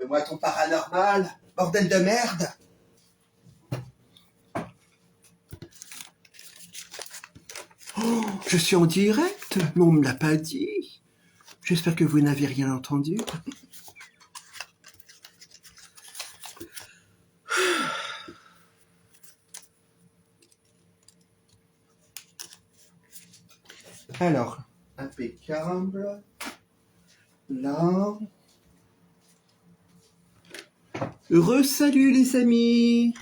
Fais-moi ton paranormal, bordel de merde. Oh, je suis en direct, mais on me l'a pas dit. J'espère que vous n'avez rien entendu. Alors, impeccable. Là. Re-salut les amis.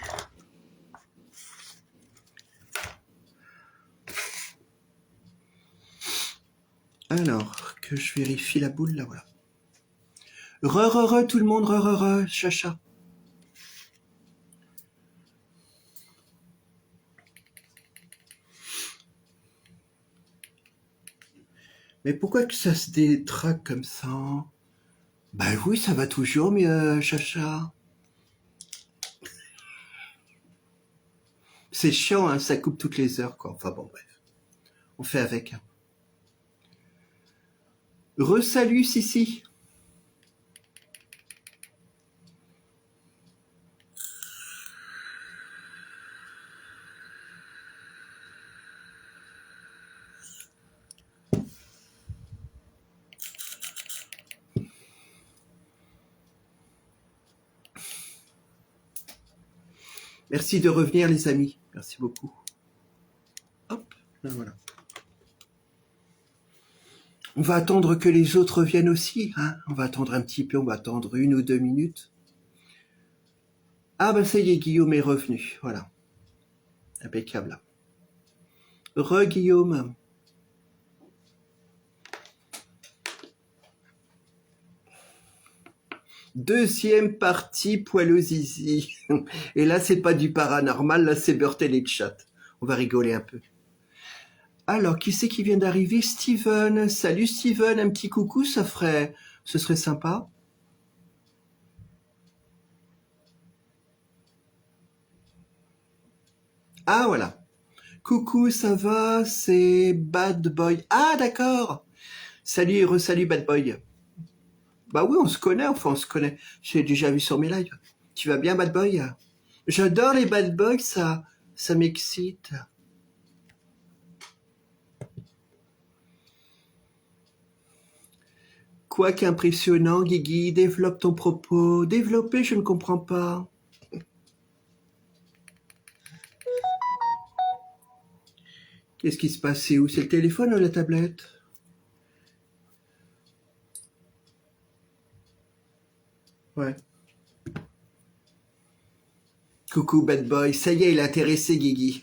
Alors, que je vérifie la boule, là, voilà. Re, tout le monde, re, chacha. Mais pourquoi que ça se détraque comme ça? Bah oui, ça va toujours mieux, chacha. C'est chiant, hein, ça coupe toutes les heures, quoi. Enfin bon, bref. On fait avec. Re-salut, Sissi. Merci de revenir, les amis. Merci beaucoup. Hop, là voilà. On va attendre que les autres reviennent aussi, hein. On va attendre un petit peu, on va attendre 1 ou 2 minutes. Ah ben ça y est, Guillaume est revenu, voilà. Impeccable. Re-Guillaume. Deuxième partie, poil au zizi. Et là, c'est pas du paranormal, là, c'est Beurre Téléchat. On va rigoler un peu. Alors, qui c'est qui vient d'arriver? Steven. Salut Steven, un petit coucou, ce serait sympa. Ah, voilà. Coucou, ça va? C'est Bad Boy. Ah, d'accord. Salut, re-salut Bad Boy. Bah oui, on se connaît, enfin on se connaît. J'ai déjà vu sur mes lives. Tu vas bien, Bad Boy? J'adore les Bad Boys, ça m'excite. Quoi qu'impressionnant, Guigui, développe ton propos. Développer, je ne comprends pas. Qu'est-ce qui se passe? C'est où? C'est le téléphone ou la tablette? Ouais. Coucou Bad Boy, ça y est, il est intéressé Guigui.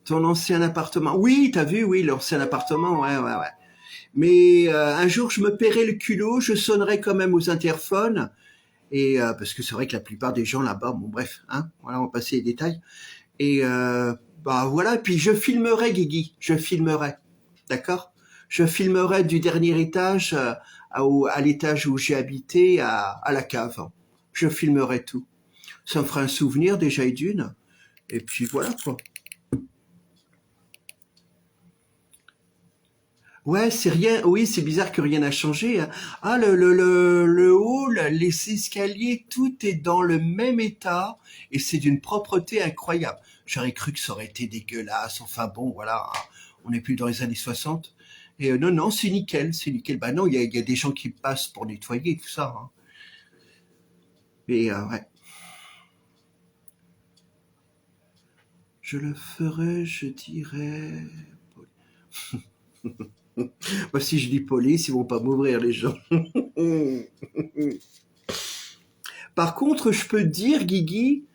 Ton ancien appartement. Oui, t'as vu, oui, l'ancien appartement, ouais. Mais un jour, je me paierai le culot, je sonnerai quand même aux interphones. Et parce que c'est vrai que la plupart des gens là-bas, bon bref, hein, voilà, on va passer les détails. Et bah voilà, puis je filmerai Guigui, je filmerai, d'accord? Je filmerai du dernier étage à l'étage où j'ai habité, à la cave. Je filmerai tout. Ça me fera un souvenir déjà et d'une. Et puis voilà quoi. Ouais, c'est rien. Oui, c'est bizarre que rien n'a changé, hein. Ah, le hall, les escaliers, tout est dans le même état et c'est d'une propreté incroyable. J'aurais cru que ça aurait été dégueulasse. Enfin bon, voilà, hein, on n'est plus dans les années 60. Et non, c'est nickel, c'est nickel. Bah non, il y a des gens qui passent pour nettoyer tout ça, hein. Mais ouais, je le ferai, je dirais. Moi, si je dis police, ils vont pas m'ouvrir les gens. Par contre, je peux te dire, Guigui,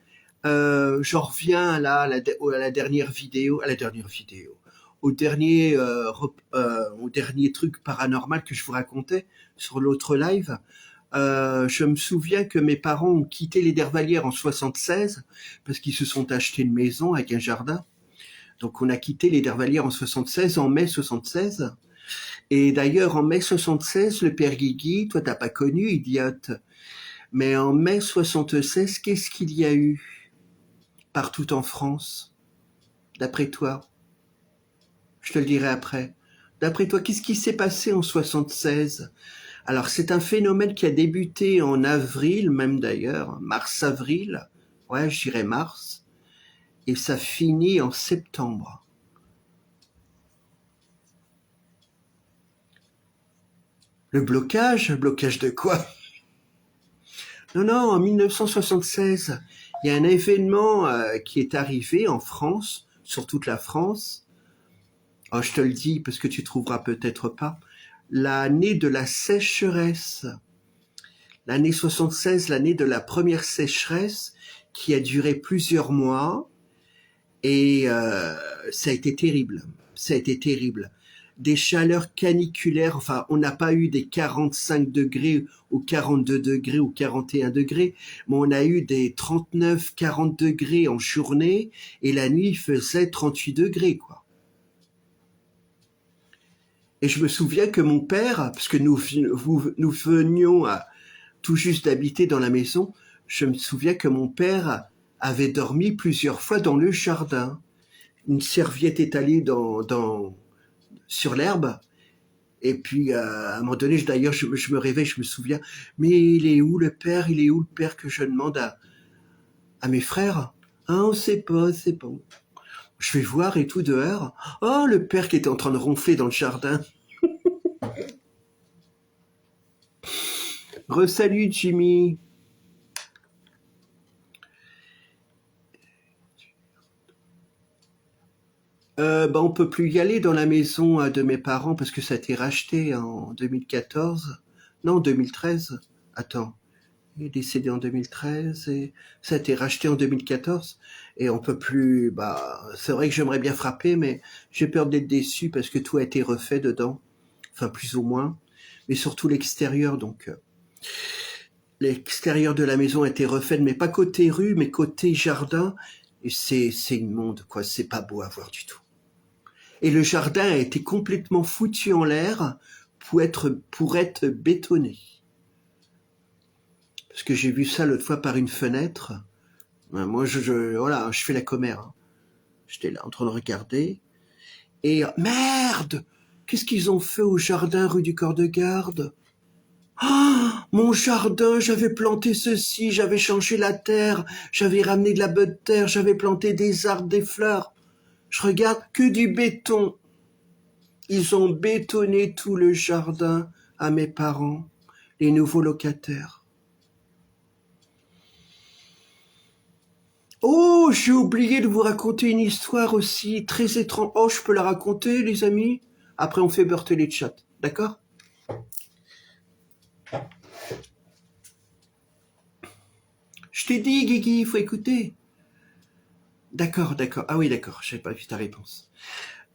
j'en reviens là à la dernière vidéo, au dernier truc paranormal que je vous racontais sur l'autre live. Je me souviens que mes parents ont quitté les Dervalières en 76 parce qu'ils se sont achetés une maison avec un jardin. Donc on a quitté les Dervalières en 76, en mai 76. Et d'ailleurs en mai 76, le père Guigui, toi t'as pas connu, idiote. Mais en mai 76, qu'est-ce qu'il y a eu partout en France, d'après toi? Je te le dirai après. D'après toi, qu'est-ce qui s'est passé en 76? Alors, c'est un phénomène qui a débuté en avril, même d'ailleurs, mars-avril, ouais, je dirais mars, et ça finit en septembre. Le blocage de quoi? Non, non, en 1976, il y a un événement qui est arrivé en France, sur toute la France. Oh, je te le dis parce que tu trouveras peut-être pas. L'année de la sécheresse. L'année 76, l'année de la première sécheresse qui a duré plusieurs mois. Et ça a été terrible. Ça a été terrible. Des chaleurs caniculaires, enfin, on n'a pas eu des 45 degrés ou 42 degrés ou 41 degrés, mais on a eu des 39, 40 degrés en journée et la nuit il faisait 38 degrés, quoi. Et je me souviens que mon père, parce que nous venions tout juste d'habiter dans la maison, je me souviens que mon père avait dormi plusieurs fois dans le jardin. Une serviette étalée sur l'herbe. Et puis, à un moment donné, d'ailleurs, je me réveille, je me souviens, mais il est où le père? Il est où le père que je demande à mes frères? Ah, on sait pas, c'est bon. Je vais voir et tout dehors. Oh, le père qui était en train de ronfler dans le jardin. Resalut, Jimmy. On peut plus y aller dans la maison de mes parents parce que ça a été racheté en 2014. Non, 2013. Attends. Il est décédé en 2013 et ça a été racheté en 2014 et on peut plus, c'est vrai que j'aimerais bien frapper, mais j'ai peur d'être déçu parce que tout a été refait dedans. Enfin, plus ou moins. Mais surtout l'extérieur, donc. L'extérieur de la maison a été refait, mais pas côté rue, mais côté jardin. Et c'est immonde, quoi. C'est pas beau à voir du tout. Et le jardin a été complètement foutu en l'air pour être bétonné. Parce que j'ai vu ça l'autre fois par une fenêtre. Moi, voilà, je fais la commère. Hein. J'étais là en train de regarder. Et merde! Qu'est-ce qu'ils ont fait au jardin rue du Corps de Garde? Ah, mon jardin, j'avais planté ceci, j'avais changé la terre, j'avais ramené de la bonne terre, j'avais planté des arbres, des fleurs. Je regarde que du béton. Ils ont bétonné tout le jardin à mes parents, les nouveaux locataires. Oh, j'ai oublié de vous raconter une histoire aussi très étrange. Oh, je peux la raconter, les amis? Après, on fait beurter les chats, d'accord? Je t'ai dit, Guigui, il faut écouter. D'accord, d'accord. Ah oui, d'accord, j'avais pas vu ta réponse.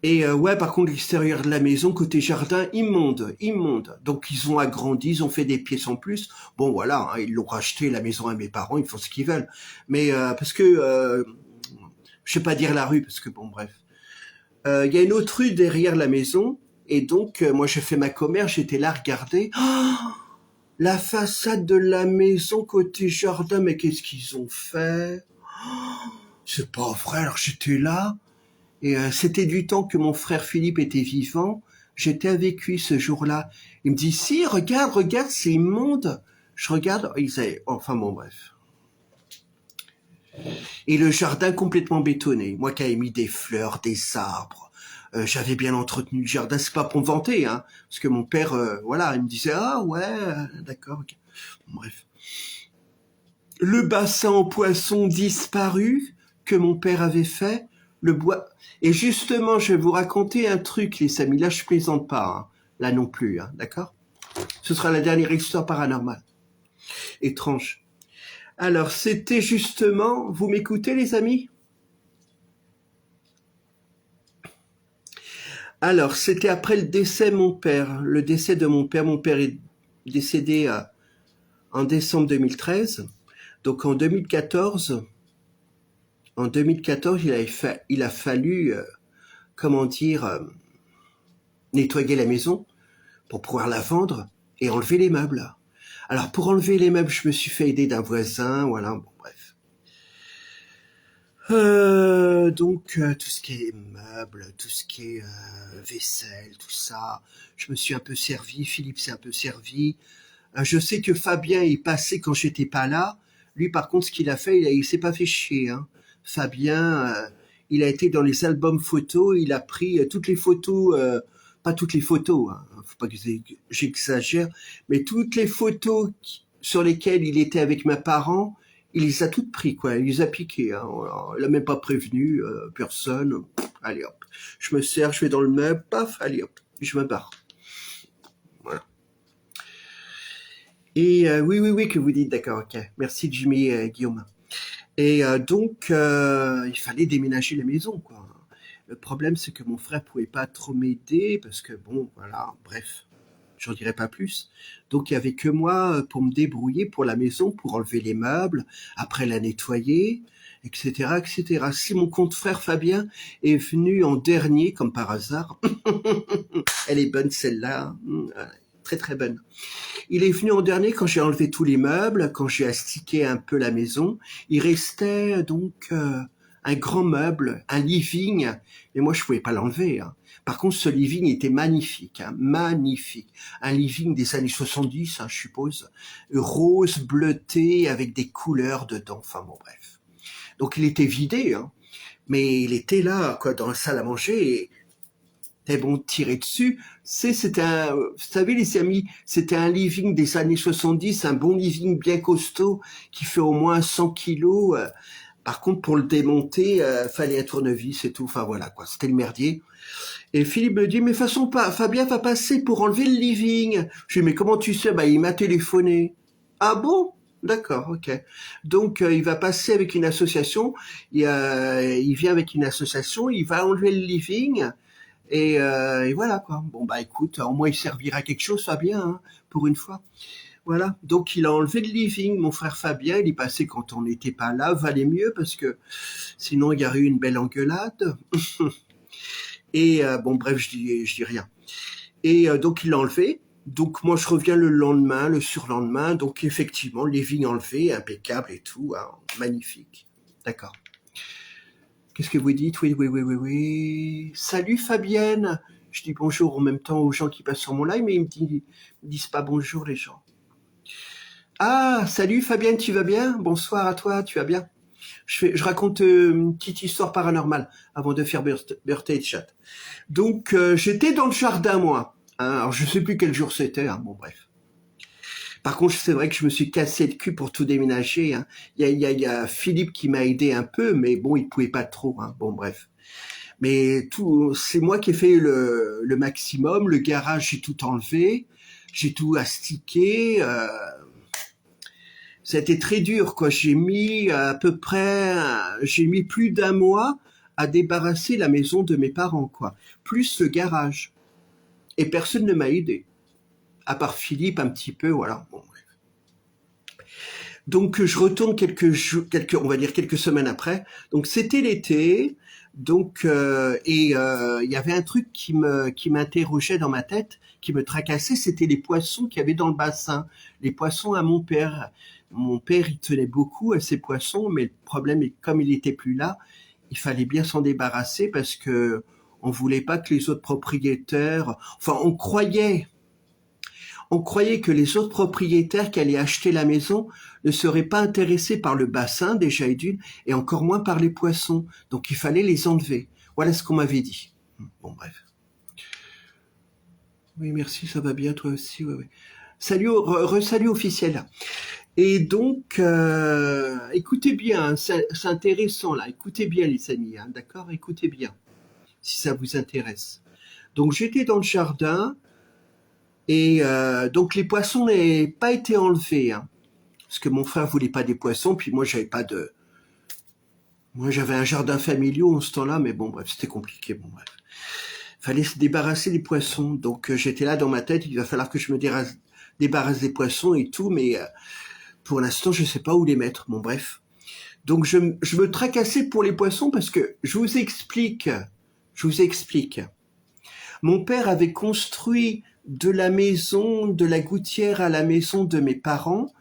Et ouais, par contre, l'extérieur de la maison, côté jardin, immonde, immonde. Donc, ils ont agrandi, ils ont fait des pièces en plus. Bon, voilà, hein, ils l'ont racheté, la maison à mes parents, ils font ce qu'ils veulent. Mais parce que, je vais pas dire la rue, parce que bon, bref. Il y a une autre rue derrière la maison, et donc, moi, j'ai fait ma commère, j'étais là à regarder. Oh, la façade de la maison côté jardin, mais qu'est-ce qu'ils ont fait? Oh, c'est pas vrai, alors j'étais là. Et c'était du temps que mon frère Philippe était vivant. J'étais avec lui ce jour-là. Il me dit, si, regarde, regarde, c'est immonde. Je regarde, enfin bon, bref. Et le jardin complètement bétonné. Moi qui avais mis des fleurs, des arbres. J'avais bien entretenu le jardin. C'est pas pour me vanter, hein. Parce que mon père, voilà, il me disait, ah ouais, d'accord, ok. Bon, bref. Le bassin en poisson disparu que mon père avait fait. Le bois. Et justement, je vais vous raconter un truc, les amis. Là, je plaisante pas. Hein. Là non plus, hein, d'accord? Ce sera la dernière histoire paranormale. Étrange. Alors, c'était justement... Vous m'écoutez, les amis? Alors, c'était après le décès de mon père. Le décès de mon père. Mon père est décédé en décembre 2013. Donc, en 2014, il a fallu, comment dire, nettoyer la maison pour pouvoir la vendre et enlever les meubles. Alors pour enlever les meubles, je me suis fait aider d'un voisin, voilà, bon bref. Tout ce qui est meubles, tout ce qui est vaisselle, tout ça, je me suis un peu servi, Philippe s'est un peu servi. Je sais que Fabien est passé quand j'étais pas là. Lui, par contre, ce qu'il a fait, il s'est pas fait chier, hein. Fabien, il a été dans les albums photos, il a pris toutes les photos, pas toutes les photos, hein, faut pas que j'exagère, mais toutes les photos sur lesquelles il était avec mes parents, il les a toutes pris, quoi. Il les a piquées, hein. Il a même pas prévenu personne. Pff, allez hop, je me sers, je vais dans le meuble, paf, allez hop, je me barre. Voilà. Et oui, que vous dites, d'accord, ok. Merci Jimmy Guillaume. Et il fallait déménager la maison, quoi. Le problème, c'est que mon frère pouvait pas trop m'aider parce que bon, voilà, bref, j'en dirai pas plus. Donc il y avait que moi pour me débrouiller pour la maison, pour enlever les meubles, après la nettoyer, etc., etc. Si mon compte frère Fabien est venu en dernier, comme par hasard, elle est bonne celle-là, très très bonne. Il est venu en dernier quand j'ai enlevé tous les meubles, quand j'ai astiqué un peu la maison. Il restait donc un grand meuble, un living, mais moi je pouvais pas l'enlever, hein. Par contre, ce living était magnifique, hein, magnifique. Un living des années 70, hein, je suppose, rose, bleuté, avec des couleurs dedans. Enfin bon, bref. Donc il était vidé, hein, mais il était là, quoi, dans la salle à manger. Et c'était bon de tirer dessus. Vous savez les amis, c'était un living des années 70, un bon living bien costaud qui fait au moins 100 kilos. Par contre, pour le démonter, fallait un tournevis et tout. Enfin voilà quoi, c'était le merdier. Et Philippe me dit, mais façon pas, Fabien va passer pour enlever le living. Je dis, mais comment tu sais? Bah il m'a téléphoné. Ah bon? D'accord, ok. Donc il va passer avec une association. Il vient avec une association. Il va enlever le living. Et voilà quoi. Bon bah écoute, au moins il servira à quelque chose, Fabien, hein, pour une fois. Voilà. Donc il a enlevé le living, mon frère Fabien, il est passé quand on n'était pas là, valait mieux parce que sinon il y aurait eu une belle engueulade. Et bon bref, je dis rien. Et donc il l'a enlevé. Donc moi je reviens le lendemain, le surlendemain. Donc effectivement, le living enlevé, impeccable et tout, hein, magnifique. D'accord. Qu'est-ce que vous dites? Oui. Salut Fabienne. Je dis bonjour en même temps aux gens qui passent sur mon live, mais ils me disent pas bonjour les gens. Ah, salut Fabienne, tu vas bien? Bonsoir à toi, tu vas bien? Je raconte une petite histoire paranormale avant de faire birthday chat. Donc j'étais dans le jardin moi. Hein, alors je sais plus quel jour c'était. Hein, bon bref. Par contre, c'est vrai que je me suis cassé le cul pour tout déménager, hein. Il y a Philippe qui m'a aidé un peu, mais bon, il pouvait pas trop, hein. Bon, bref. Mais tout, c'est moi qui ai fait le maximum. Le garage, j'ai tout enlevé, j'ai tout astiqué. Ça a été très dur, quoi. J'ai mis plus d'un mois à débarrasser la maison de mes parents, quoi. Plus le garage. Et personne ne m'a aidé. À part Philippe, un petit peu, voilà. Bon. Donc je retourne on va dire quelques semaines après. Donc c'était l'été. Donc il y avait un truc qui m'interrogeait dans ma tête, qui me tracassait, c'était les poissons qu'il y avait dans le bassin. Les poissons à mon père. Mon père, il tenait beaucoup à ces poissons, mais le problème est que comme il était plus là, il fallait bien s'en débarrasser parce que on voulait pas que les autres propriétaires, enfin on croyait que les autres propriétaires qui allaient acheter la maison ne seraient pas intéressés par le bassin déjà et d'une, et encore moins par les poissons. Donc il fallait les enlever. Voilà ce qu'on m'avait dit. Bon bref. Oui, merci, ça va bien toi aussi. Oui. Salut, re-salut officiel. Et donc, écoutez bien, hein, c'est intéressant là. Écoutez bien les amis, hein, d'accord? Écoutez bien, si ça vous intéresse. Donc j'étais dans le jardin. Et donc les poissons n'avaient pas été enlevés, hein, parce que mon frère voulait pas des poissons, puis moi j'avais un jardin familial en ce temps-là, mais bon bref, c'était compliqué, bon bref. Fallait se débarrasser des poissons, donc j'étais là dans ma tête, il va falloir que je me débarrasse des poissons et tout, mais pour l'instant je sais pas où les mettre, bon bref. Donc je me tracassais pour les poissons parce que je vous explique. Mon père avait construit de la maison, de la gouttière à la maison de mes parents,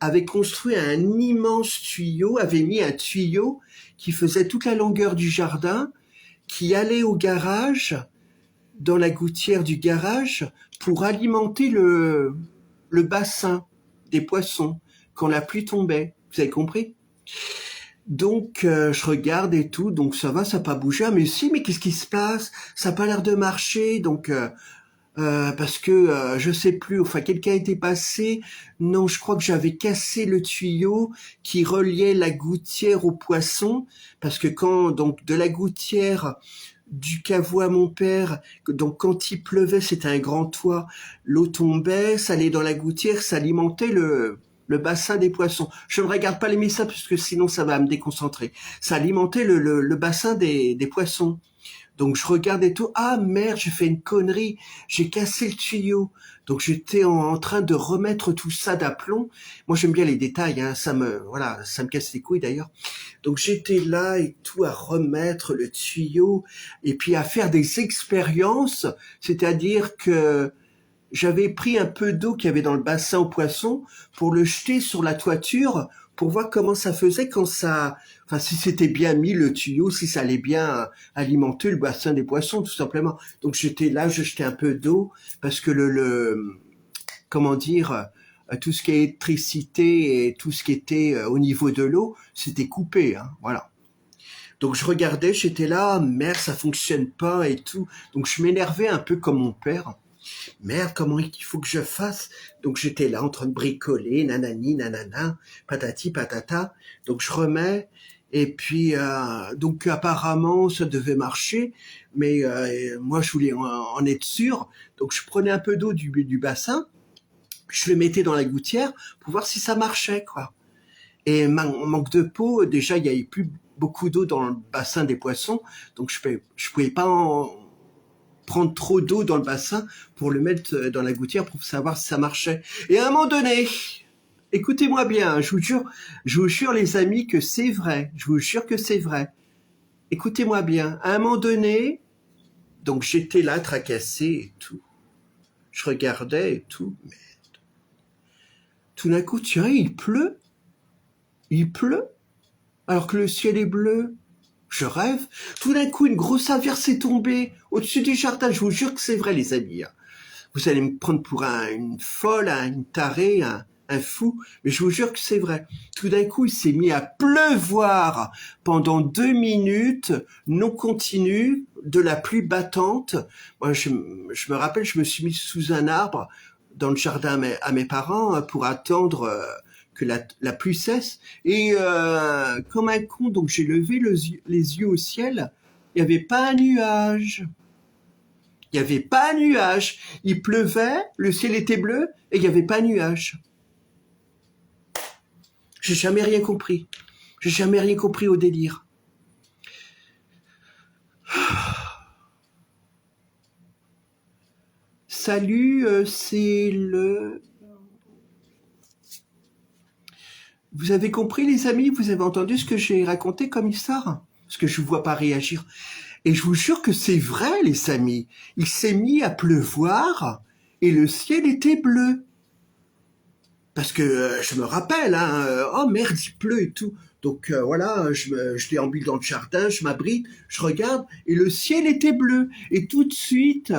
avait construit un immense tuyau, avait mis un tuyau qui faisait toute la longueur du jardin, qui allait au garage, dans la gouttière du garage, pour alimenter le bassin des poissons quand la pluie tombait. Vous avez compris? Donc je regarde et tout, donc ça va, ça n'a pas bougé. Ah, mais si, mais qu'est-ce qui se passe? Ça n'a pas l'air de marcher, donc parce que je sais plus, enfin quelqu'un était passé, non, je crois que j'avais cassé le tuyau qui reliait la gouttière au poisson, parce que quand donc de la gouttière du caveau à mon père, donc quand il pleuvait, c'était un grand toit, l'eau tombait, ça allait dans la gouttière, ça alimentait le bassin des poissons. Je ne regarde pas les messages parce que sinon ça va me déconcentrer. Ça alimentait le bassin des poissons. Donc je regardais tout. Ah merde, j'ai fait une connerie. J'ai cassé le tuyau. Donc j'étais en train de remettre tout ça d'aplomb. Moi j'aime bien les détails. Hein. Ça me casse les couilles d'ailleurs. Donc j'étais là et tout à remettre le tuyau et puis à faire des expériences. C'est-à-dire que j'avais pris un peu d'eau qu'il y avait dans le bassin aux poissons pour le jeter sur la toiture pour voir comment ça faisait quand ça, enfin si c'était bien mis le tuyau, si ça allait bien alimenter le bassin des poissons tout simplement. Donc j'étais là, je jetais un peu d'eau parce que comment dire, tout ce qui est électricité et tout ce qui était au niveau de l'eau, c'était coupé, hein, voilà. Donc je regardais, j'étais là, merde, ça fonctionne pas et tout. Donc je m'énervais un peu comme mon père. Merde, comment il faut que je fasse? Donc j'étais là en train de bricoler, nanani, nanana, patati, patata. Donc je remets, et puis donc apparemment ça devait marcher, mais moi je voulais en être sûr. Donc je prenais un peu d'eau du bassin, je le mettais dans la gouttière pour voir si ça marchait, quoi. Et manque de peau, déjà il y avait plus beaucoup d'eau dans le bassin des poissons, donc je pouvais pas prendre trop d'eau dans le bassin pour le mettre dans la gouttière pour savoir si ça marchait. Et à un moment donné, écoutez-moi bien, je vous jure les amis que c'est vrai, je vous jure que c'est vrai. Écoutez-moi bien, à un moment donné, donc j'étais là tracassé et tout, je regardais et tout, mais tout d'un coup, tiens, il pleut, alors que le ciel est bleu. Je rêve. Tout d'un coup, une grosse averse est tombée au-dessus du jardin. Je vous jure que c'est vrai, les amis. Vous allez me prendre pour une folle, une tarée, un fou, mais je vous jure que c'est vrai. Tout d'un coup, il s'est mis à pleuvoir pendant 2 minutes, non continue, de la pluie battante. Moi, je me rappelle, je me suis mis sous un arbre dans le jardin à mes parents pour attendre que la pluie cesse. Et comme un con, donc j'ai levé les yeux au ciel. Il n'y avait pas un nuage. Il n'y avait pas un nuage. Il pleuvait, le ciel était bleu et il n'y avait pas un nuage. J'ai jamais rien compris. J'ai jamais rien compris au délire. Salut, c'est le... Vous avez compris les amis? Vous avez entendu ce que j'ai raconté comme histoire? Parce que je ne vous vois pas réagir. Et je vous jure que c'est vrai les amis. Il s'est mis à pleuvoir et le ciel était bleu. Parce que je me rappelle, hein, oh merde, il pleut et tout. Donc voilà, je déambule dans le jardin, je m'abrite, je regarde, et le ciel était bleu. Et tout de suite,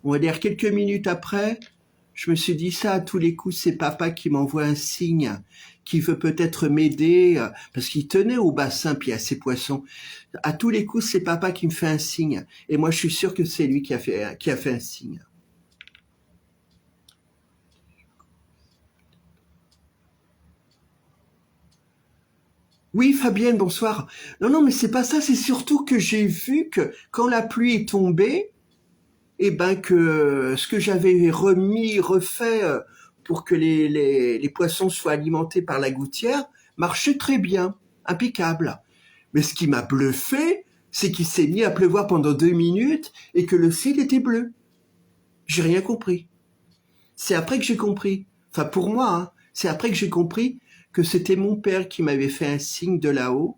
on va dire quelques minutes après, je me suis dit ça à tous les coups, c'est papa qui m'envoie un signe, qui veut peut-être m'aider, parce qu'il tenait au bassin puis à ses poissons. À tous les coups, c'est papa qui me fait un signe. Et moi, je suis sûr que c'est lui qui a fait un signe. Oui, Fabienne, bonsoir. Non, non, mais c'est pas ça, c'est surtout que j'ai vu que quand la pluie est tombée, eh ben que ce que j'avais refait pour que les poissons soient alimentés par la gouttière marchait très bien, impeccable. Mais ce qui m'a bluffé, c'est qu'il s'est mis à pleuvoir pendant 2 minutes et que le ciel était bleu. J'ai rien compris. C'est après que j'ai compris. Enfin, pour moi, hein, c'est après que j'ai compris que c'était mon père qui m'avait fait un signe de là-haut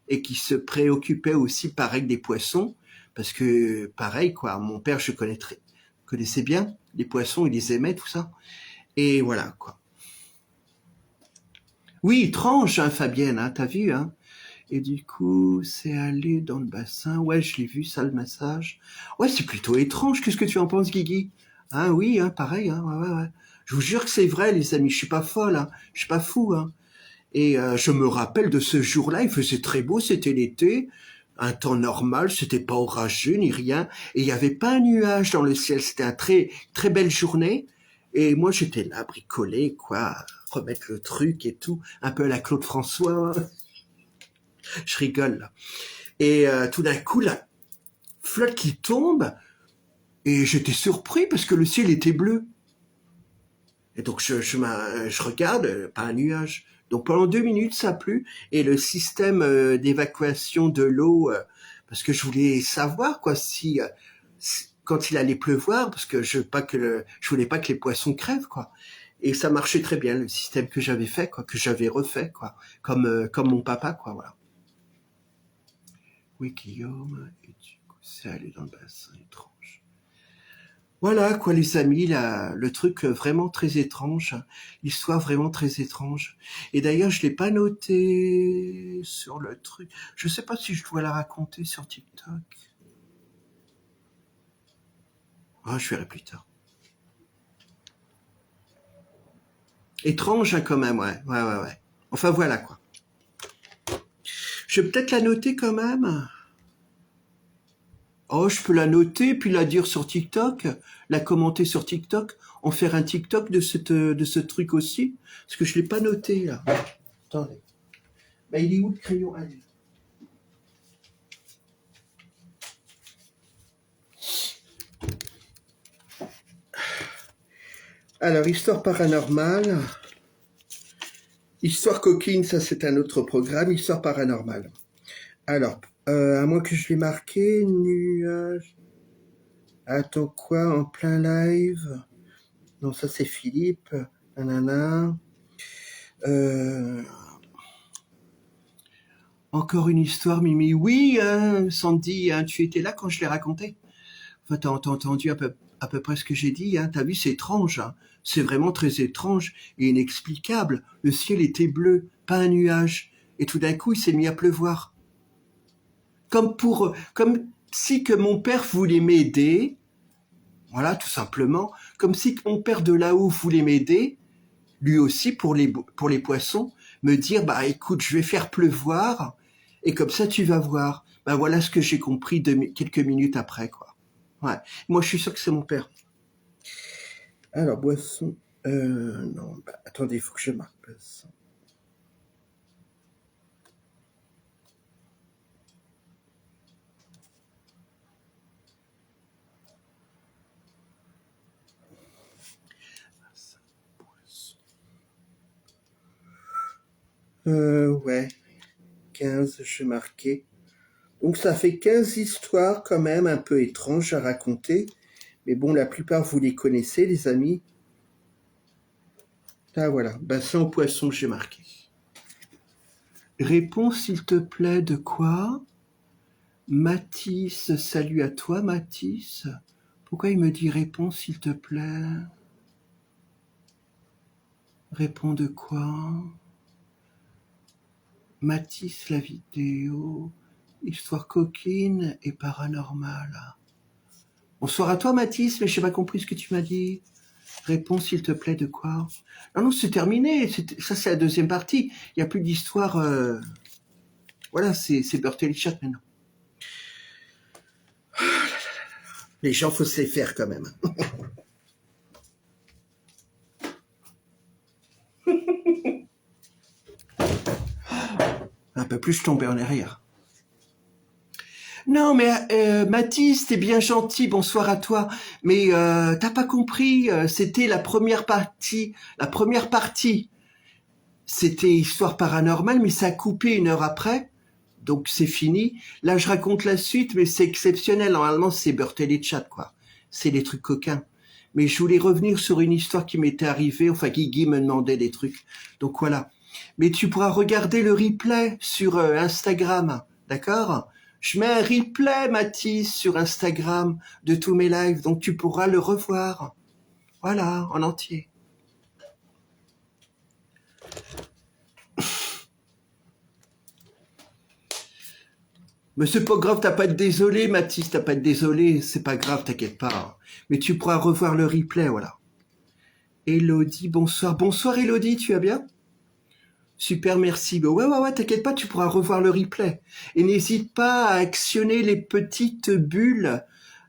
et qui se préoccupait aussi pareil des poissons, parce que pareil quoi, mon père connaissais bien les poissons, il les aimait tout ça, et voilà quoi. Oui, étrange, hein, Fabienne, hein, t'as vu, hein. Et du coup, c'est aller dans le bassin. Ouais, je l'ai vu, ça, le massage. Ouais, c'est plutôt étrange. Qu'est-ce que tu en penses, Guigui? Hein, oui, hein, pareil, hein, ouais, ouais, ouais. Je vous jure que c'est vrai, les amis. Je suis pas folle, hein. Je suis pas fou, hein. Et je me rappelle de ce jour-là. Il faisait très beau, c'était l'été. Un temps normal, c'était pas orageux ni rien. Et il y avait pas un nuage dans le ciel. C'était un très belle journée. Et moi, j'étais là, bricolé, quoi. Remettre le truc et tout. Un peu à la Claude François. Je rigole, là. Et tout d'un coup, la flotte qui tombe, et j'étais surpris parce que le ciel était bleu. Et donc je regarde, pas un nuage. Donc pendant 2 minutes, ça a plu, et le système d'évacuation de l'eau, parce que je voulais savoir quoi quand il allait pleuvoir, parce que je voulais pas que les poissons crèvent quoi. Et ça marchait très bien le système que j'avais fait quoi, que j'avais refait quoi, comme mon papa quoi, voilà. Oui, Guillaume, et du coup, c'est aller dans le bassin étrange. Voilà, quoi, les amis, le truc vraiment très étrange, l'histoire vraiment très étrange. Et d'ailleurs, je l'ai pas noté sur le truc. Je sais pas si je dois la raconter sur TikTok. Ah, je verrai plus tard. Étrange, hein, quand même, ouais, ouais, ouais, ouais. Enfin, voilà, quoi. Je vais peut-être la noter quand même. Oh, je peux la noter, puis la dire sur TikTok, la commenter sur TikTok, en faire un TikTok de ce truc aussi, parce que je l'ai pas noté, là. Attendez. Bah, il est où le crayon? Allez. Alors, histoire paranormale. Histoire coquine, ça c'est un autre programme. Histoire paranormale. Alors, à moins que je l'ai marqué, nuage. Attends quoi, en plein live? Non, ça c'est Philippe. Nanana. Euh, Encore une histoire, Mimi. Oui, hein, Sandy, hein, tu étais là quand je l'ai raconté. Enfin, t'as entendu à peu près ce que j'ai dit. Hein. T'as vu, c'est étrange. Hein. C'est vraiment très étrange et inexplicable. Le ciel était bleu, pas un nuage. Et tout d'un coup, il s'est mis à pleuvoir. Comme si que mon père voulait m'aider. Voilà, tout simplement. Comme si que mon père de là-haut voulait m'aider. Lui aussi, pour les poissons, me dire, bah, écoute, je vais faire pleuvoir. Et comme ça, tu vas voir. Bah, voilà ce que j'ai compris quelques minutes après, quoi. Ouais. Moi, je suis sûr que c'est mon père. Alors, boisson. Non, bah, attendez, il faut que je marque ça. Ouais, 15, je vais marquer. Donc ça fait 15 histoires quand même un peu étranges à raconter. Mais bon, la plupart vous les connaissez, les amis. Ah voilà, bassin aux poissons, j'ai marqué. Réponds s'il te plaît de quoi? Mathis, salut à toi Mathis. Pourquoi il me dit réponds s'il te plaît? Réponds de quoi? Mathis la vidéo. Histoire coquine et paranormale. Bonsoir à toi Mathis, mais je n'ai pas compris ce que tu m'as dit. Réponds s'il te plaît de quoi? Non, non, c'est terminé. Ça, c'est la deuxième partie. Il n'y a plus d'histoire. Voilà, c'est Bertel Chat maintenant. Les gens, faut se les faire quand même. Un peu plus, je tombais en arrière. Non, mais Mathis, t'es bien gentil, bonsoir à toi. Mais t'as pas compris, c'était la première partie. La première partie, c'était histoire paranormale, mais ça a coupé 1 heure après. Donc c'est fini. Là, je raconte la suite, mais c'est exceptionnel. Normalement, c'est Bertel et Chat, quoi. C'est des trucs coquins. Mais je voulais revenir sur une histoire qui m'était arrivée. Enfin, Guigui me demandait des trucs. Donc voilà. Mais tu pourras regarder le replay sur Instagram, d'accord? Je mets un replay, Mathis, sur Instagram de tous mes lives, donc tu pourras le revoir. Voilà, en entier. Mais c'est pas grave, t'as pas à être désolé, Mathis, t'as pas à être désolé, c'est pas grave, t'inquiète pas. Mais tu pourras revoir le replay, voilà. Elodie, bonsoir. Bonsoir Elodie, tu vas bien? Super, merci. Ouais, t'inquiète pas, tu pourras revoir le replay. Et n'hésite pas à actionner les petites bulles.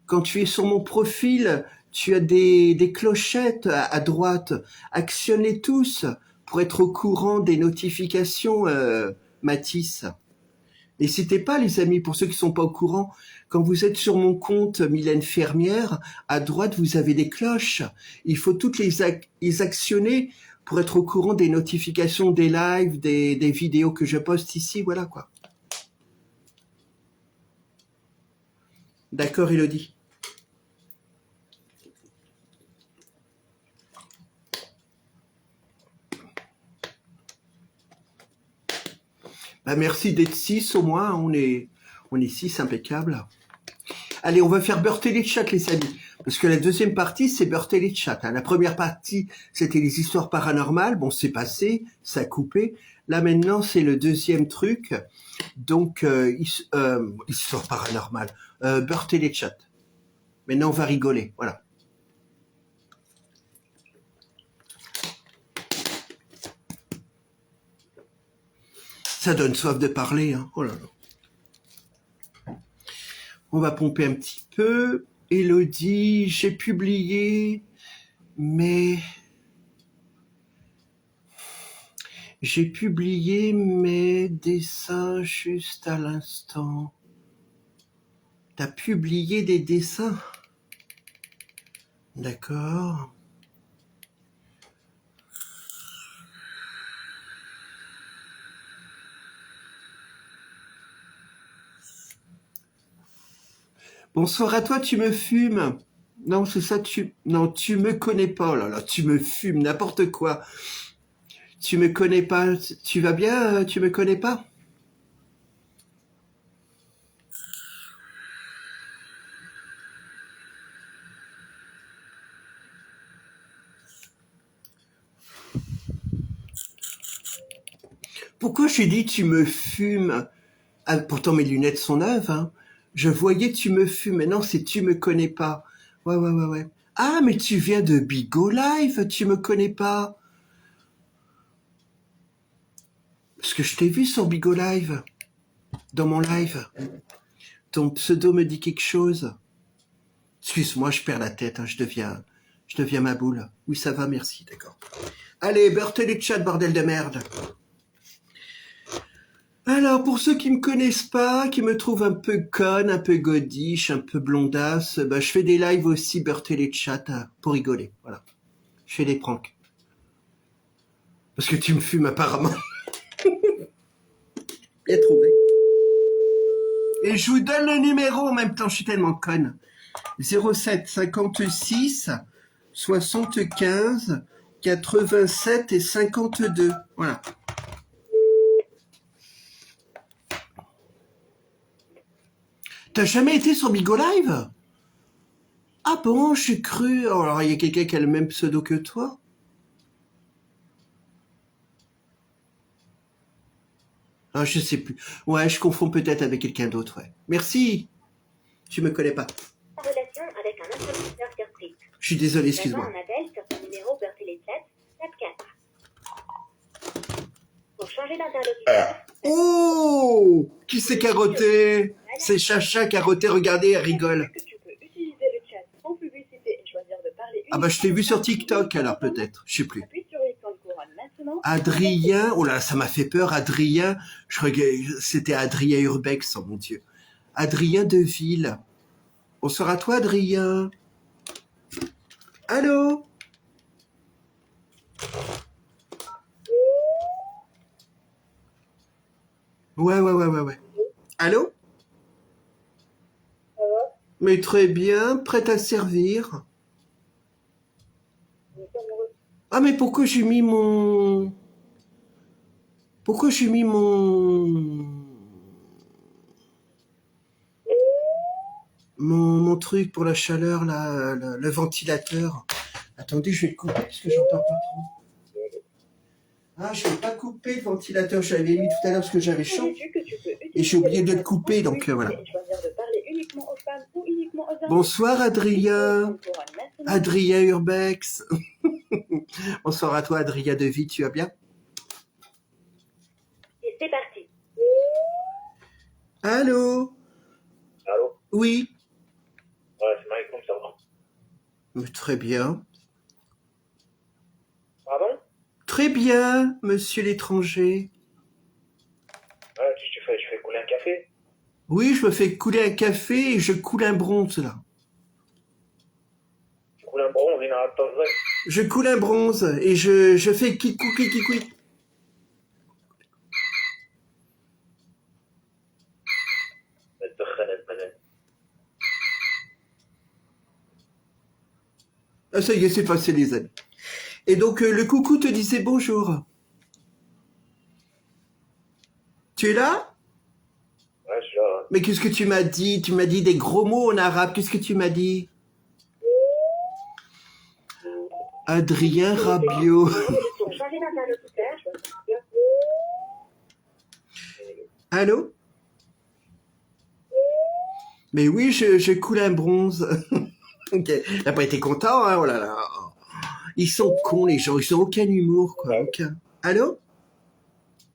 Quand tu es sur mon profil, tu as des clochettes à droite. Actionne-les tous pour être au courant des notifications, Mathis. N'hésitez pas, les amis, pour ceux qui sont pas au courant, quand vous êtes sur mon compte Mylène Fermière, à droite, vous avez des cloches. Il faut toutes les actionner pour être au courant des notifications des lives, des vidéos que je poste ici, voilà quoi. D'accord, Elodie? Bah, merci d'être 6 au moins, on est 6, impeccable. Allez, on va faire beurre télé de chat, les amis. Parce que la deuxième partie, c'est beurre télé de chat. La première partie, c'était les histoires paranormales. Bon, c'est passé, ça a coupé. Là, maintenant, c'est le deuxième truc. Donc, histoire paranormale. Beurre télé de chat. Maintenant, on va rigoler. Voilà. Ça donne soif de parler, hein. Oh là là. On va pomper un petit peu. Elodie, j'ai publié, mais j'ai publié mes dessins juste à l'instant. T'as publié des dessins? D'accord. Bonsoir à toi, tu me fumes. Non, c'est ça, non, tu me connais pas, oh là là, tu me fumes, n'importe quoi. Tu me connais pas, tu vas bien, tu me connais pas? Pourquoi j'ai dit tu me fumes? Ah, pourtant mes lunettes sont neuves, hein. Je voyais tu me fumes, mais non, c'est tu me connais pas. Ouais. Ah, mais tu viens de Bigo Live, tu me connais pas. Parce que je t'ai vu sur Bigo Live, dans mon live. Ton pseudo me dit quelque chose. Excuse-moi, je perds la tête, hein, je deviens ma boule. Oui, ça va, merci, d'accord. Allez, beurre télé chat, bordel de merde. Alors, pour ceux qui me connaissent pas, qui me trouvent un peu conne, un peu godiche, un peu blondasse, bah, je fais des lives aussi, beurre télé chat, pour rigoler, voilà. Je fais des pranks. Parce que tu me fumes apparemment. Bien trouvé. Et je vous donne le numéro en même temps, je suis tellement conne. 07 56 75 87 et 52. Voilà. T'as jamais été sur Bigo Live? Ah bon, j'ai cru. Oh, alors, il y a quelqu'un qui a le même pseudo que toi? Ah, je sais plus. Ouais, je confonds peut-être avec quelqu'un d'autre, ouais. Merci. Tu me connais pas. En relation avec un interlocuteur surprise. Je suis désolé, excuse-moi. Un appel sur ton numéro Beurre Télé Chat, tape 4. Pour changer d'interlocuteur. Oh! Qui s'est carotté? C'est Chacha carotté, regardez, elle rigole. Tu peux utiliser le chat sans publicité et choisir de parler. Ah bah je t'ai vu sur TikTok alors peut-être, je sais plus. Appuie sur l'icône couronne maintenant. Adrien, oh là, ça m'a fait peur, Adrien, je regarde, c'était Adrien Urbex, oh mon Dieu. Adrien Deville. Bonsoir à toi, Adrien. Allô? Ouais. Allô? Mais très bien, prête à servir. Ah mais pourquoi j'ai mis mon... Pourquoi j'ai mis mon truc pour la chaleur, là, le ventilateur? Attendez, je vais le couper parce que j'entends pas trop. Ah, je vais pas couper le ventilateur. J'avais mis tout à l'heure parce que j'avais chaud. Savais-tu que tu peux Et utiliser j'ai oublié de les le couper, donc utiliser voilà. et choisir de parler uniquement aux femmes ou uniquement aux hommes? Bonsoir Adrien. Pour un maintenant. Adrien Urbex. Bonsoir à toi Adrien Devy, tu vas bien? Et c'est parti. Allô? Allô? Oui. Ouais, c'est Malcolm, ça va. Très bien. Pardon? Très bien, monsieur l'étranger. Ouais, qu'est-ce que tu fais? Tu fais couler un café? Oui, je me fais couler un café et je coule un bronze là. Tu coules un bronze, il n'arrête pas de vrai. Je coule un bronze et je fais kikou. Ah, ça y est, c'est passé les amis. Et donc le coucou te disait bonjour. Tu es là? Ouais, je suis là. Mais qu'est-ce que tu m'as dit? Tu m'as dit des gros mots en arabe. Qu'est-ce que tu m'as dit? Adrien Rabiot. Pour changer d'interlocuteur, Allô? Mais oui, je coule un bronze. Ok. Il n'a pas été content, hein? Oh là là. Ils sont cons, les gens. Ils ont aucun humour, quoi. Aucun. Allô?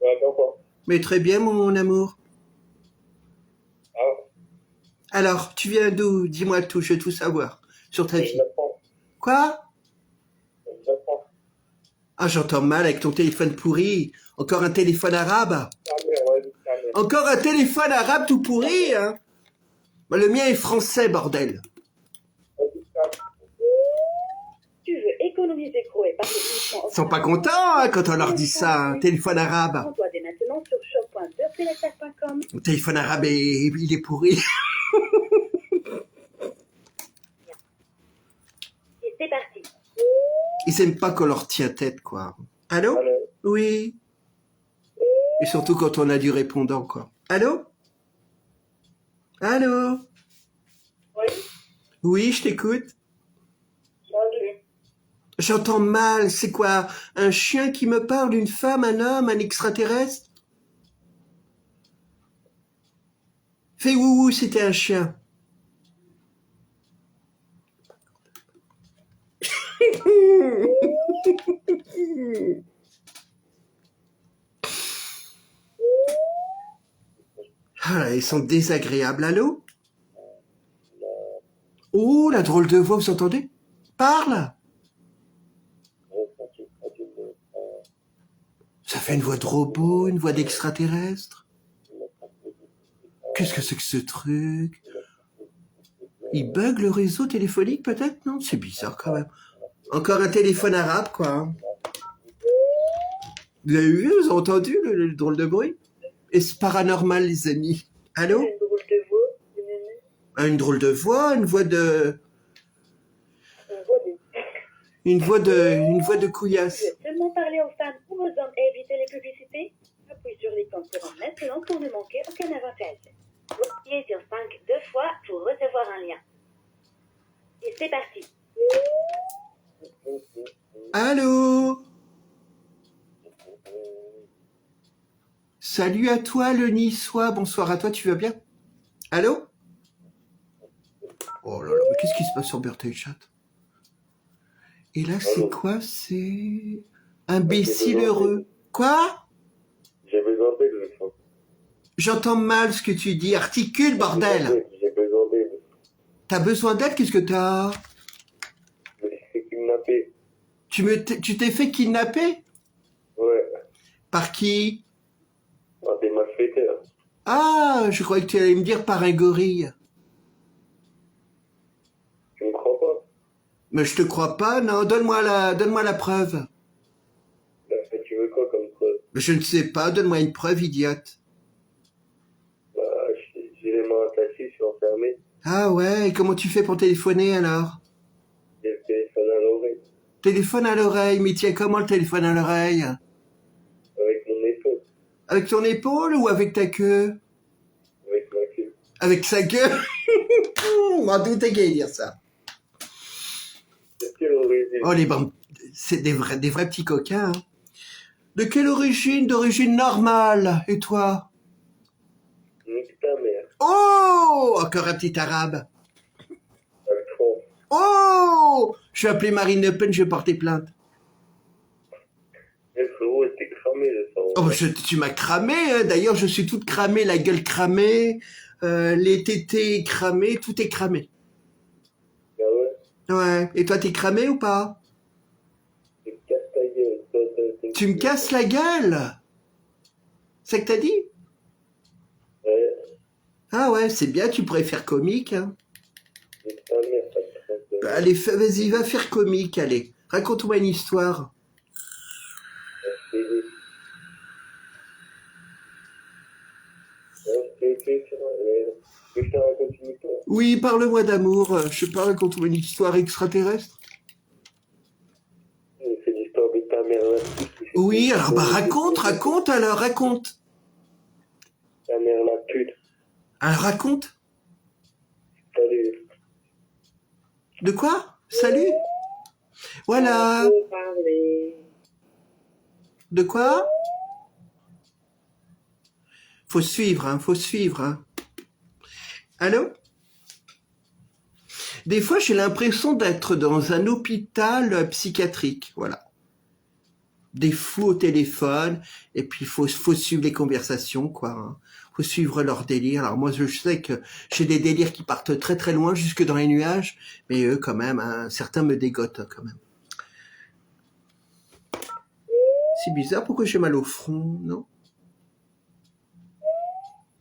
Ouais, pourquoi? Mais très bien, mon amour. Ah, Alors, tu viens d'où? Dis-moi tout, je veux tout savoir sur ta vie. je l'apprends. Quoi? Je l'apprends. Ah, j'entends mal avec ton téléphone pourri. Encore un téléphone arabe? Ah, merde, ouais, ah, merde. Encore un téléphone arabe tout pourri, hein? Bah, le mien est français, bordel. tu veux économiser gros et parler uniquement aux Ils sont femmes. pas contents hein, quand on leur dit ça, un téléphone arabe. Rends-toi dès maintenant sur shop.beurreselecteur.com. Le téléphone arabe, il est pourri. Et c'est parti. Ils aiment pas qu'on leur tient tête, quoi. Allô? Allô? Oui. Et surtout quand on a du répondant, quoi. Allô? Allô? Oui, Oui, je t'écoute. salut. J'entends mal. C'est quoi? Un chien qui me parle? Une femme? Un homme? Un extraterrestre? Fais ouhou, c'était un chien. Ah, ils sont désagréables. Allô? Oh, la drôle de voix, vous entendez? Parle! Ça fait une voix de robot, une voix d'extraterrestre. Qu'est-ce que c'est que ce truc? Il bug le réseau téléphonique peut-être? Non, c'est bizarre quand même. Encore un téléphone arabe, quoi. Hein. Vous avez vu, vous avez entendu le drôle de bruit? Et c'est paranormal, les amis. Allô? Une drôle de voix. Ah, une drôle de voix, une voix de... Une voix de... Une voix de Tu couillasse. veux seulement parler aux femmes ou aux hommes et éviter les publicités? Appuie sur l'icône courant maintenant pour ne manquer aucun avantage. Appuyez sur 5 deux fois pour recevoir un lien. Et c'est parti. Allô? Salut à toi, le niçois. Bonsoir à toi, tu vas bien? Allô? Oh là là, mais qu'est-ce qui se passe sur Birthday Chat? Et là, c'est Allô? quoi? C'est... Imbécile heureux. Quoi? J'ai besoin d'aide, le fond. J'entends mal ce que tu dis. Articule, bordel. J'ai besoin d'aide. T'as besoin d'aide? Qu'est-ce que t'as? Je me suis fait kidnapper. Tu t'es fait kidnapper? Ouais. Par qui? Ah, des malfaiteurs. Ah, je croyais que tu allais me dire par un gorille. Tu me crois pas? Mais je te crois pas, non. Donne-moi la preuve. Bah, tu veux quoi comme preuve? Mais je ne sais pas, donne-moi une preuve, idiote. Bah, j'ai les mains attachées, je suis enfermé. Ah ouais, et comment tu fais pour téléphoner alors? J'ai le téléphone à l'oreille. Téléphone à l'oreille, mais tiens comment le téléphone à l'oreille? Avec mon épaule. Avec ton épaule ou avec ta queue? Avec ma queue. Avec sa queue? On m'en doutait qu'il allait dire ça. C'est quelle origine? Oh les bandes, c'est des vrais petits coquins. Hein. De quelle origine? D'origine normale. Et toi? Nique ta mère. Oh! Encore un petit arabe. T'as le tronc. Oh! Je vais appeler Marine Le Pen, je vais porter plainte. Mais frérot, t'es cramé, je sens. Oh, tu m'as cramé, hein. D'ailleurs, je suis toute cramée, la gueule cramée, les tétés cramés, tout est cramé. Ah ouais? Ouais. Et toi, t'es cramé ou pas? Tu me casses ta gueule. Toi, Tu me casses la gueule? C'est ce que t'as dit? Ouais. Ah ouais, c'est bien, tu pourrais faire comique, hein. Nique ta mère, t'as le tronc. Allez, vas-y, va faire comique, allez. Raconte-moi une histoire. Je te raconte une histoire. Oui, parle-moi d'amour. Je parle, raconte-moi une histoire extraterrestre. C'est l'histoire de ta mère là. Oui, alors bah raconte alors, raconte. Ta mère la pute. Alors raconte. Salut. De quoi? Salut? Voilà. Faut parler. De quoi? Faut suivre, hein. Allô? Des fois, j'ai l'impression d'être dans un hôpital psychiatrique, voilà. Des fous au téléphone, et puis faut suivre les conversations, quoi. Hein. Faut suivre leurs délires. Alors moi, je sais que j'ai des délires qui partent très très loin, jusque dans les nuages, mais eux, quand même, hein, certains me dégotent, quand même. C'est bizarre, pourquoi j'ai mal au front, non?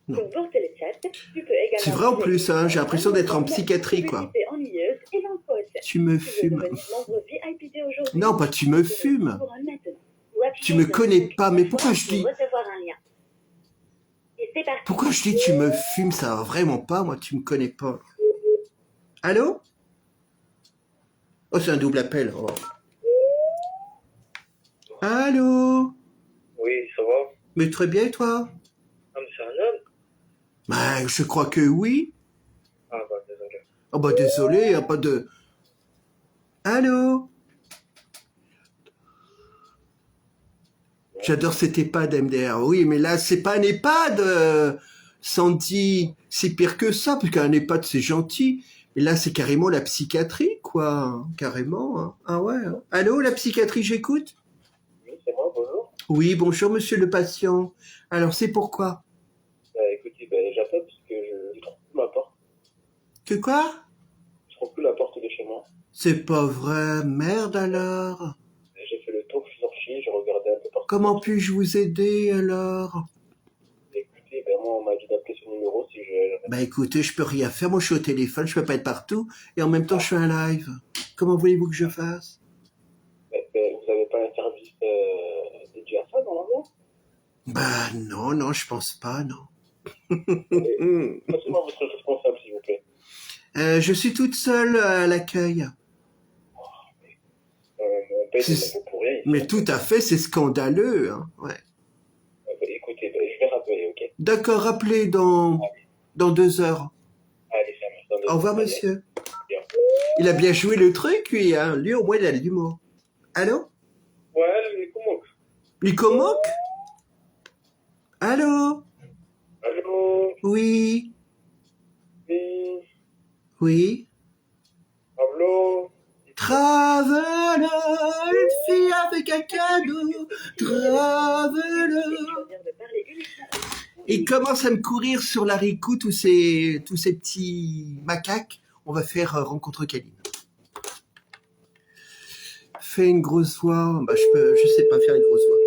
Non. Pour voir le chat, tu peux également... C'est vrai en plus, hein, j'ai l'impression d'être en psychiatrie, quoi. Ennuyeuse et l'encoche. Tu me Tu veux fumes. devenir membre VIP aujourd'hui? Non, pas tu me fumes. Pour un maintenant. Ou appuyer Tu me sur connais le pas, mais bouton pourquoi je pour dis... recevoir un lien. Et c'est parti. Pourquoi je dis tu me fumes? Ça va vraiment pas, moi, tu me connais pas. Allô? Oh, c'est un double appel. Oh. Allô? Oui, ça va? Mais très bien, et toi? Ah, mais c'est un homme? Ben, je crois que oui. Ah, bah, désolé. Oh, bah, désolé, y a pas de... Allô? J'adore cet EHPAD MDR. Oui, mais là, c'est pas un EHPAD, Sandy. C'est pire que ça, parce qu'un EHPAD, c'est gentil. Et là, c'est carrément la psychiatrie, quoi. Carrément. Hein. Ah ouais. Hein. Allô, la psychiatrie, j'écoute? Oui, c'est moi, bonjour. Oui, bonjour, monsieur le patient. Alors, c'est pourquoi? Écoutez, j'appelle parce que je trouve plus ma porte. Que quoi? Je trouve plus la porte de chez moi. C'est pas vrai. Merde, alors. J'ai fait le tour, je suis sorti, j'ai regardé un peu partout. Comment puis-je vous aider, alors? Écoutez, moi, on m'a dit d'appeler ce numéro si je... Bah, écoutez, je peux rien faire. Moi, je suis au téléphone, je peux pas être partout. Et en même temps, je suis un live. Comment voulez-vous que je fasse? Vous avez pas un service dédié à ça, normalement? Bah, non, je pense pas, non. Passez-moi votre responsable, s'il vous plaît. Je suis toute seule à l'accueil. On paye des C'est- impôts pour rien. Mais tout à fait, c'est scandaleux. Hein. Ouais. Écoutez, je vais rappeler, ok? D'accord, rappelez dans 2 heures. Allez, ça marche. Au revoir, monsieur. Bien. Il a bien joué le truc, lui. Hein. Lui, au moins, il a de l'humour. Allô? Ouais, mais comment? Licomoc? Allô? Allô? Oui? Oui? Oui? Pablo? Traveleur, une fille avec un cadeau. Traveleur. Choisir de parler uniquement. Il commence à me courir sur l'haricot, tous ces petits macaques. On va faire rencontre câline. Fais une grosse voix. Bah, je sais pas faire une grosse voix.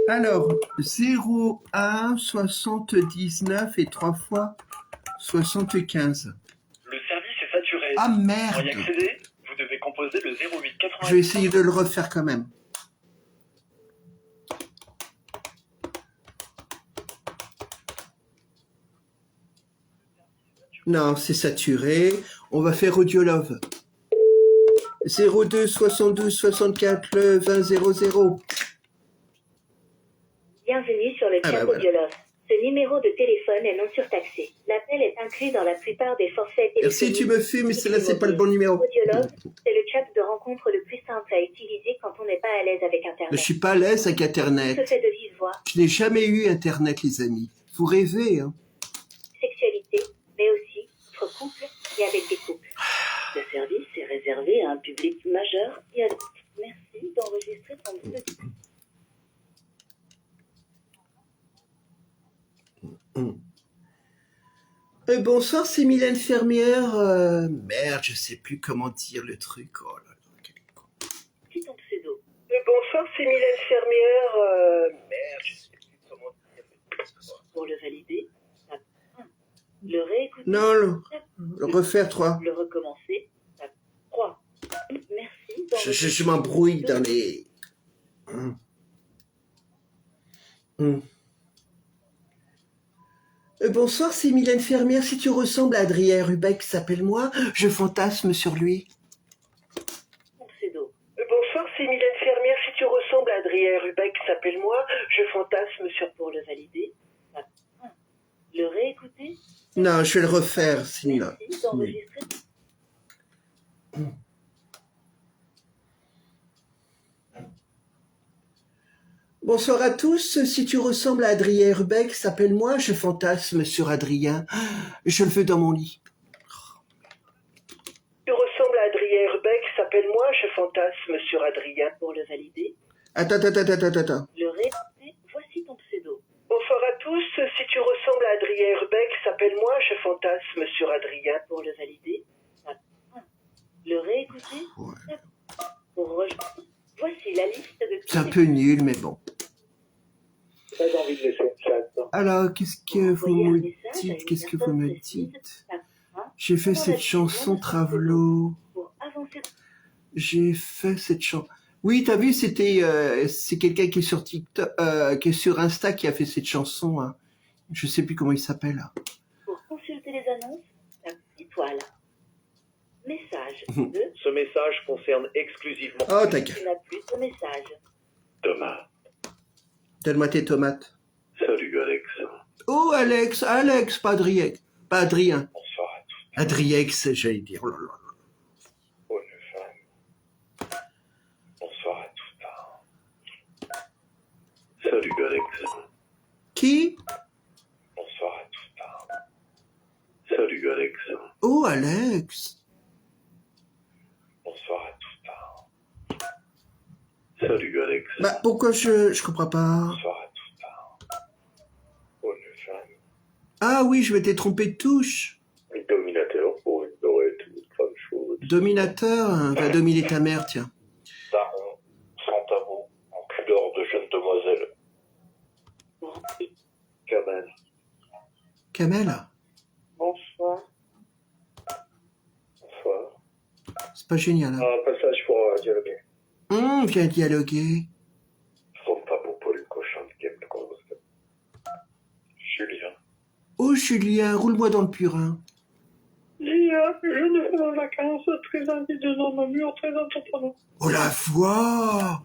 Alors, 0, 1, 79 et 3 fois 75. Le service est saturé. Ah Pour y merde! accéder, vous devez composer le 08 80. Je vais essayer de le refaire quand même. Non, c'est saturé. On va faire Audiolove. 02 72 64 le 20 00. Bienvenue sur le Ah chat bah voilà. Audiolove. Ce numéro de téléphone est non surtaxé. L'appel est inclus dans la plupart des forfaits téléphoniques. Merci, tu me fais, mais là, c'est pas le bon numéro. Audiologue, c'est le chat de rencontre le plus simple à utiliser quand on n'est pas à l'aise avec Internet. Je suis pas à l'aise avec Se Internet. fait de vive voix, Je n'ai jamais eu Internet, les amis. Vous rêvez, hein. sexualité, mais aussi entre couples et avec des couples. Ce service est réservé à un public majeur et adulte. Merci d'enregistrer ton pseudo. Bonsoir, c'est Mylène Fermière. Merde, je sais plus comment dire le truc. Oh là là, quel con. Qui ton pseudo? Bonsoir, c'est Mylène Fermière. Merde, je sais plus comment dire le truc. Pour le valider, tape 1. Le réécouter, Non, tape le refaire 3. le recommencer, tape 3. Merci Je m'embrouille dans les... Bonsoir, c'est Mylène Fermière. Si tu ressembles à Adrien Rubeck, s'appelle-moi. Je fantasme sur lui. ton pseudo. Bonsoir, c'est Mylène Fermière. Si tu ressembles à Adrien Rubeck, s'appelle-moi. Je fantasme sur... Pour le valider, tape 1. Le réécouter, Non, je vais le refaire, sinon... merci d'enregistrer. Bonsoir à tous. Si tu ressembles à Adrien Rubeck, s'appelle-moi. Je fantasme sur Adrien. Je le veux dans mon lit. Tu ressembles à Adrien Rubeck, s'appelle-moi. Je fantasme sur Adrien. Pour le valider, Attends. le réécouter, voici ton pseudo. Bonsoir à tous. Si tu ressembles à Adrien Rubeck, s'appelle-moi. Je fantasme sur Adrien. Pour le valider, tape 1. Le réécouter, Ouais. tape 2. Pour rejoindre, voici la liste de tous C'est un les- peu nul, mais bon. Pas envie de laisser le chat. Alors, qu'est-ce que vous Envoyer un me message à une dites? Qu'est-ce que vous personne me précise, dites? tape 1. J'ai fait Pendant la cette diffusion chanson de ce Travelo. Pour avancer, J'ai fait cette chanson. Oui, t'as vu, c'est quelqu'un qui est sur TikTok, qui est sur Insta qui a fait cette chanson. Hein. Je sais plus comment il s'appelle. pour consulter les annonces, tape étoile. Message de Ce message concerne exclusivement Oh, ta gueule. tu n'as plus de message. Thomas. Donne-moi tes tomates. Salut Alex. Oh, Alex, pas Adrien. Pas Adrien. Bonsoir à tous. Adriex, j'allais dire. Oh là là. Bonne femme. Bonsoir à tous. Salut Alex. Qui? Bonsoir à tous. Salut Alex. Oh, Alex. Bonsoir à tous. Salut Alex. Bah, pourquoi je comprends pas. Bonsoir à tous. Bonne femme. Ah oui, je m'étais trompé de touche. Dominateur pour une dorette ou une femme chaude. Dominateur, hein, va dominer ta mère, tiens. Daron, sans tabou, en couleur de jeune demoiselle. Pour Kamel. Kamel, Bonsoir. Bonsoir. c'est pas génial. Hein. Un passage pour dialoguer. Viens dialoguer. Sont pas beau pour une cochonne qui aime le gros. Julien. Oh, Julien, roule-moi dans le purin. Lia, jeune femme en vacances, très envie de homme mûr, très entreprenant. Oh, la voix.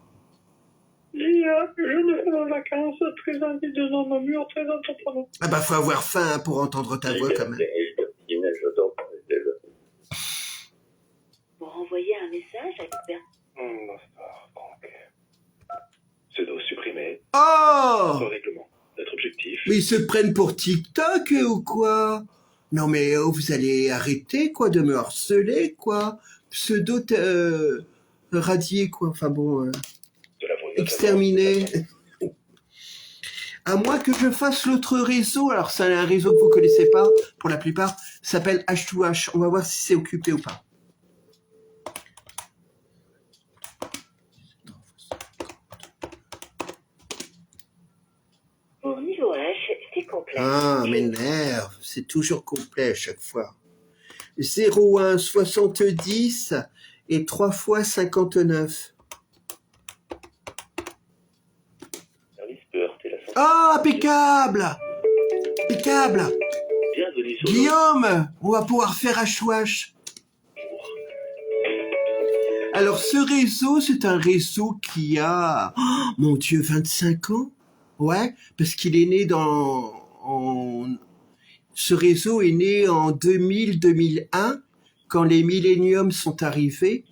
Lia, jeune femme en vacances, très envie de homme mûr, très entreprenant. Ah bah, faut avoir faim hein, pour entendre ta voix, quand même. J'adore parler d'elle. pour envoyer un message à une personne. Bonsoir, donc. Pseudo supprimé. Oh! Règlement. Notre objectif. Mais ils se prennent pour TikTok, ou quoi? Non, mais oh, vous allez arrêter, quoi, de me harceler, quoi. Pseudo radié, quoi. Enfin bon, De la vraie exterminé. À moins que je fasse l'autre réseau, alors c'est un réseau que vous connaissez pas, pour la plupart, s'appelle H2H. On va voir si c'est occupé ou pas. Pour niveau H, c'est complet. Ah, m'énerve, c'est toujours complet à chaque fois. 01 70 et 3 fois 59. service peut heurter la santé. Ah, impeccable! Impeccable! Bienvenue sur Guillaume, on va pouvoir faire H2H. Alors, ce réseau, c'est un réseau qui a, oh, mon Dieu, 25 ans. Ouais, parce qu'il est né ce réseau est né en 2000-2001, quand les milléniums sont arrivés.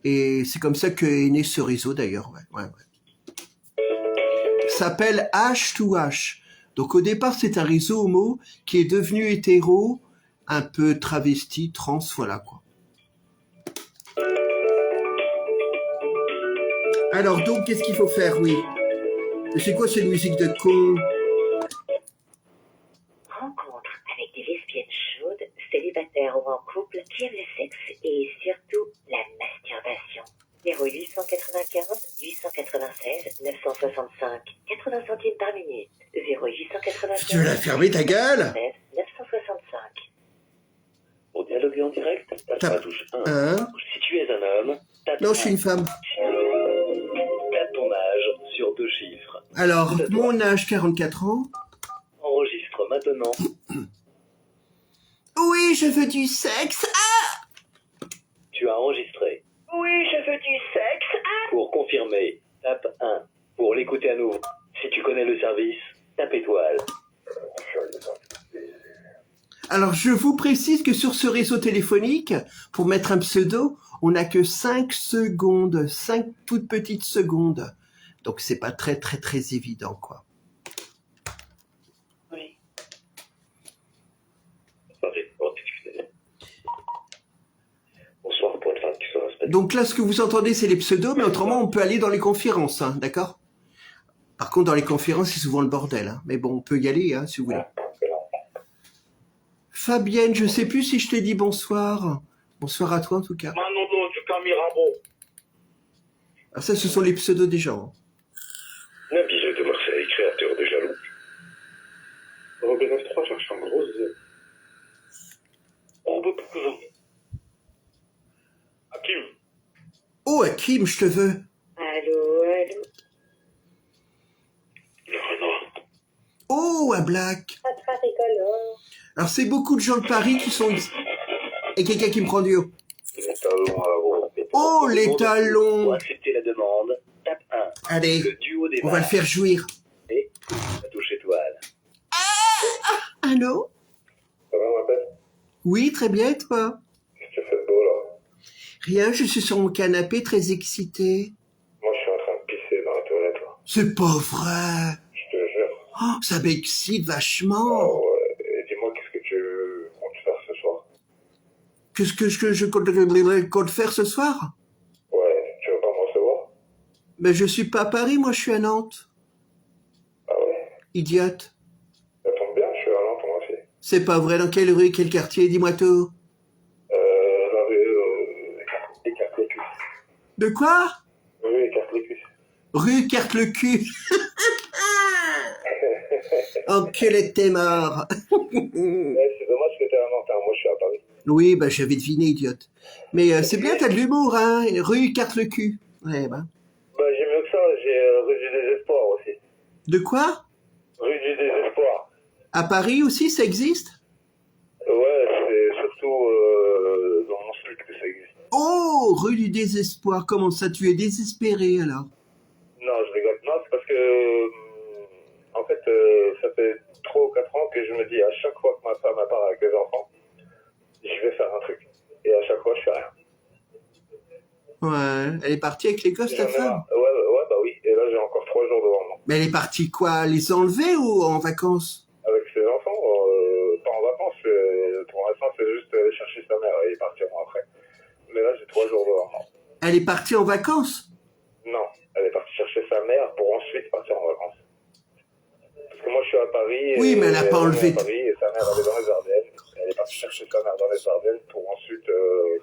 Et c'est comme ça qu'est né ce réseau d'ailleurs. Ouais. Ça s'appelle H2H. Donc au départ, c'est un réseau homo qui est devenu hétéro, un peu travesti, trans, voilà quoi. Alors donc, qu'est-ce qu'il faut faire, oui? C'est quoi cette musique de con? Rencontre avec des lesbiennes chaudes, célibataires ou en couple qui aiment le sexe et surtout la masturbation. 0895 896 965 80 centimes par minute. 0895 Tu veux la fermer ta gueule? 965. Pour dialoguer en direct, tape Tape la touche 1. un. Si tu es un homme, tape Non, je suis une femme. Tape ton âge sur 2 chiffres. Alors, mon âge, 44 ans. Enregistre maintenant. Oui, je veux du sexe. Tu as enregistré. Oui, je veux du sexe. Pour confirmer, tape 1. Pour l'écouter à nouveau. Si tu connais le service, tape étoile. Alors, je vous précise que sur ce réseau téléphonique, pour mettre un pseudo, on n'a que 5 secondes, 5 toutes petites secondes. Donc, c'est pas très évident, quoi. Oui. Bonsoir pour une femme qui se respecte. Donc là, ce que vous entendez, c'est les pseudos, mais autrement, on peut aller dans les conférences, hein, d'accord? Par contre, dans les conférences, c'est souvent le bordel, hein. Mais bon, on peut y aller, hein, si vous voulez. Fabienne, je sais plus si je t'ai dit bonsoir. Bonsoir à toi, en tout cas. Manodo du Camirabeau. Alors ça, ce sont les pseudos des gens. Nabil de Marseille, créateur de Jaloux. Robin 3 cherche un gros Z. Orbe Cousin. Hakim. Oh, Hakim, je te veux. Allô, allô. Le renard. Oh, à Black. Pas très rigolo. Alors, c'est beaucoup de gens de Paris qui sont ici. Et quelqu'un qui me prend du haut. Les talons à haut. Oh, les talons. Pour accepter la demande, tape 1. Allez, Le duo des on va le faire jouir. Et la touche étoile. Allô? Ça va, ma belle? Oui, très bien, toi? Qu'est-ce que tu fais de beau, là? Rien, je suis sur mon canapé, très excité. Moi, je suis en train de pisser dans la toilette, là. C'est pas vrai. Je te jure. Oh, ça m'excite Oh, vachement. ouais. Et dis-moi, qu'est-ce que tu comptes faire ce soir? Qu'est-ce que je compte faire ce soir? Ouais, tu vas pas me recevoir? Ben, je suis pas à Paris, moi, je suis à Nantes. Ah ouais? Idiote. Ça tombe bien, je suis à Nantes, moi aussi. C'est pas vrai, dans quelle rue, quel quartier, dis-moi tout. La rue, écarte les cuisses. De quoi? Oui, écarte les cuisses. Rue Carte le cul. Enculé de tes morts. Ouais, c'est dommage que t'es à Nantes, hein. Moi, je suis à Paris. Oui, ben j'avais deviné, idiote. Mais c'est bien, t'as de l'humour, hein. Rue Carte le cul. Ouais, ben. Bah, j'ai mieux que ça, j'ai rue du désespoir aussi. De quoi? Rue du désespoir. À Paris aussi, ça existe? Ouais, c'est surtout dans mon street que ça existe. Oh, rue du désespoir. Comment ça, tu es désespéré, alors? Non, je rigole. Non, c'est parce que, en fait, ça fait 3 ou 4 ans que je me dis à chaque fois que ma femme part avec les enfants, je vais faire un truc. Et à chaque fois, je fais rien. Ouais, elle est partie avec les gosses, ta J'en ai femme? marre. Ouais, bah oui. Et là, j'ai encore 3 jours devant moi. Mais elle est partie quoi? Les enlever ou en vacances? Avec ses enfants, pas en vacances. Pour l'instant, c'est juste aller chercher sa mère et partiront après. Mais là, j'ai 3 jours devant moi. Elle est partie en vacances? Non, elle est partie chercher sa mère pour ensuite partir en vacances. Parce que moi, je suis à Paris. Oui, mais elle a pas enlevé. À Paris et sa mère, elle est dans les Ardennes. Elle est partie chercher sa mère dans les Ardennes pour ensuite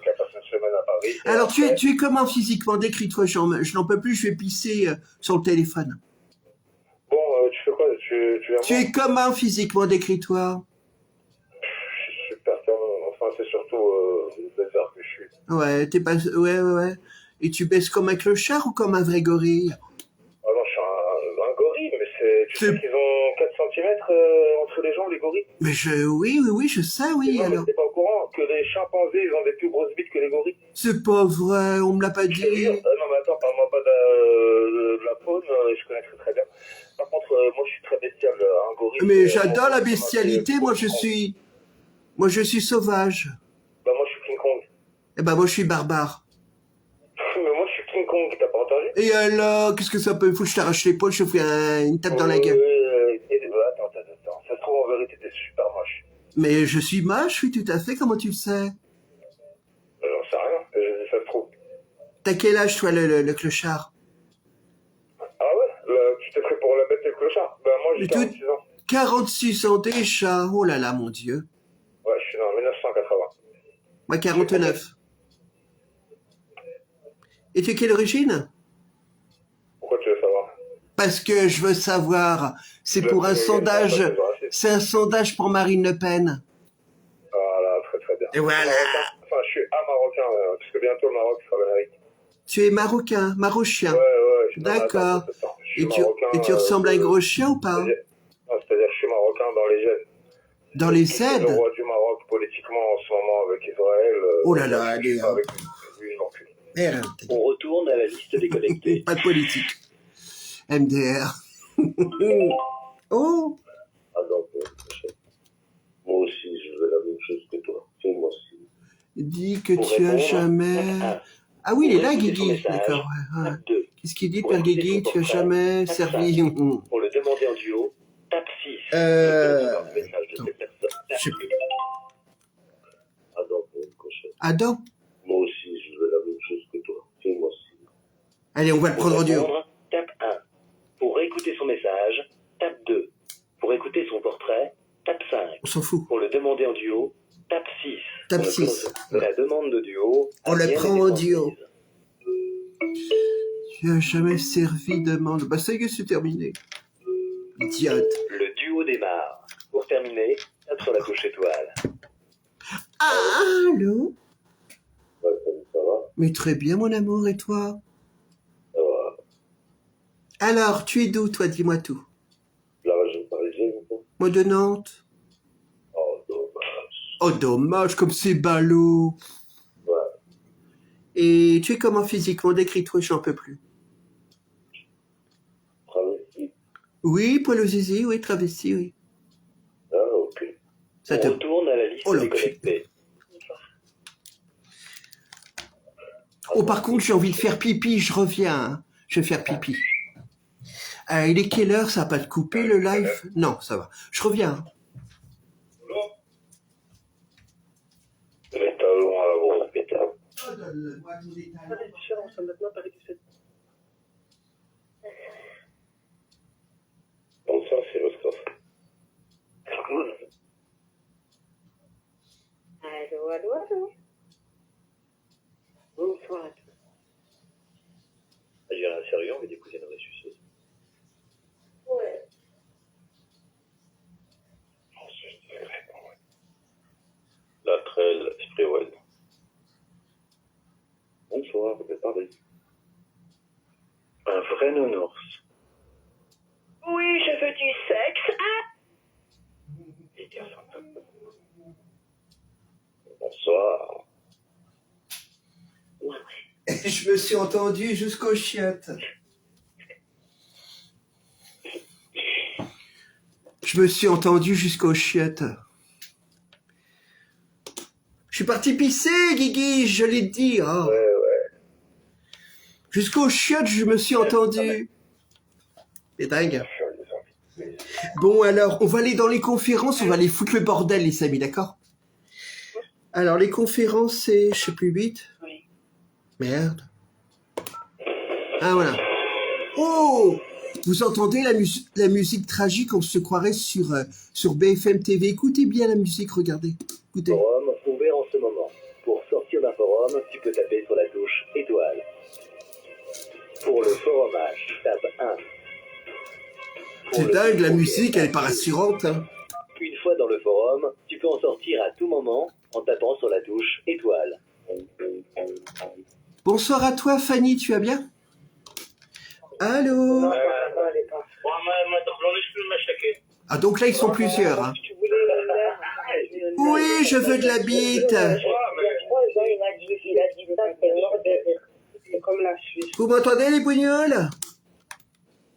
qu'elle passe une semaine à Paris. Et Alors, après- tu es comment physiquement? Décris-toi, je n'en peux plus, je vais pisser sur le téléphone. Bon, tu fais quoi? Tu viens Tu voir? es comment physiquement? Décris-toi. Je suis super calme. Enfin, c'est surtout bizarre que je suis. Ouais, ouais. Et tu baisses comme un clochard ou comme un vrai gorille? Ah non, je Un gorille, mais tu sais qu'ils ont 4 cm entre les jambes, les gorilles. Mais oui, je sais, oui, Non, alors. mais t'es pas au courant que les chimpanzés, ils ont des plus grosses bites que les gorilles. C'est pas vrai, on me l'a pas Je te dit. jure. Non, mais attends, parle-moi pas de la faune, je connais très bien. Par contre, moi, je suis très bestial. Un gorille. Mais j'adore la bestialité, moi je suis sauvage. Bah, moi, je suis King Kong. Eh ben, moi je suis barbare. Mais moi, je suis King Kong, t'as pas entendu? Et alors, qu'est-ce que ça peut? Faut que je t'arrache l'épaule, je te fais une tape dans la gueule. Attends. Ça se trouve, en vérité, t'es super moche. Mais je suis moche, oui, tout à fait, comment tu le sais? J'en sais rien, je dis ça se trouve. T'as quel âge, toi, le clochard? Ah ouais? Là, tu t'es pris pour la bête et le clochard? Bah, moi, j'ai Mais tout- 46 ans. 46 ans déjà, oh là là, mon Dieu. Ouais, je suis né en 1980. Moi, 49. Et tu es quelle origine? Pourquoi tu veux savoir? Parce que je veux savoir. C'est pour un sondage. C'est un sondage pour Marine Le Pen. Voilà, très très bien. Et voilà. Enfin, je suis un Marocain, parce que bientôt le Maroc sera l'Amérique. Tu es marocain, marochien. Ouais. Je suis D'accord. Je suis Et tu marocain, ressembles à un gros chien ou pas? Non, c'est-à-dire que je suis marocain dans les gènes. Dans les C'est le aides? roi du Maroc politiquement en ce moment avec Israël. Oh là là, je allez, suis pas hein. avec lui, je m'encule. Merde. On retourne à la liste des connectés. Pas de politique. MDR. Oh. Ah non, moi aussi, je veux la même chose que toi. C'est moi aussi. Dis que Pour tu as répondre, jamais... tape Ah oui, il est là, Pour écouter son Guigui. message, D'accord, ouais. tape 2. Qu'est-ce qu'il dit, Pour Père écouter Guigui? son Tu as portrait, jamais tape servi... Pour le demander en duo, tape 6. Euh, Le message de cette personne. Je sais plus. Ah non, cochon. Adam? Moi aussi, je veux la même chose que toi. C'est moi aussi. Allez, on va le Pour prendre en duo. répondre, tape 1. Pour écouter son message, tape 2. Pour écouter son portrait, tape 5. On s'en fout. Pour le demander en duo, tape 6. Tape Pour le 6. de la demande de duo, On le bien prend été en duo. transmise. Tu as jamais servi d'amende. Bah ça y est, c'est terminé. Idiote. Le duo démarre. Pour terminer, tape sur la touche étoile. Allô? Ouais, ça va? Mais très bien, mon amour, et toi? Ça va. Alors, tu es d'où, toi? Dis-moi tout. La région parisienne, ou pas? Moi de Nantes. Oh, dommage. Oh, dommage, comme c'est ballot. Ouais. Et tu es comment physiquement? Décris-toi, j'en peux plus. Travesti. Oui, poil au zizi, oui, travesti, oui. Ah, ok. Ça On te... retourne à la liste Oh là, des connectés. Oh, par contre, j'ai envie de faire pipi, je reviens. Hein. Je vais faire pipi. Il est quelle heure? Ça va pas te couper le live? Non, ça va. Je reviens. Les talons à la grosse pétale. Pas de différence maintenant, Paris 17. Comme ça, c'est le scoff. Allô. Bonsoir à tous. J'ai un sérieux, mais des cousines ressuscitées. Ouais. La Trelle, Spreewell. Bonsoir, de Paris. Un vrai nounours. Oui, je veux du sexe. Bonsoir. Je me suis entendu jusqu'aux chiottes. Je me suis entendu jusqu'aux chiottes. Je suis parti pisser, Guigui, je l'ai dit. Oh. Ouais. Jusqu'aux chiottes, je me suis entendu. C'est dingue. Bon, alors, on va aller dans les conférences, on va aller foutre le bordel, les amis, d'accord? Alors, les conférences, c'est, je sais plus, 8? Oui. Merde. Ah, voilà. Oh! Vous entendez la musique tragique? On se croirait sur BFM TV. Écoutez bien la musique, regardez. Écoutez. Forum ouvert en ce moment. Pour sortir d'un forum, tu peux taper sur la touche étoile. Pour le forumage, tape 1. C'est dingue, la musique, elle est pas rassurante. Hein. Une fois dans le forum, tu peux en sortir à tout moment en tapant sur la touche étoile. Bonsoir à toi, Fanny, tu vas bien? Allô? Non, elle est pas. Ah, donc là, ils sont plusieurs. Hein. Tu voulais une mère. Oui, je veux de la bite. Il y a 3 ans, il a dit ça, c'est mort de rire. C'est comme la Suisse. Vous m'entendez, les bougnoles?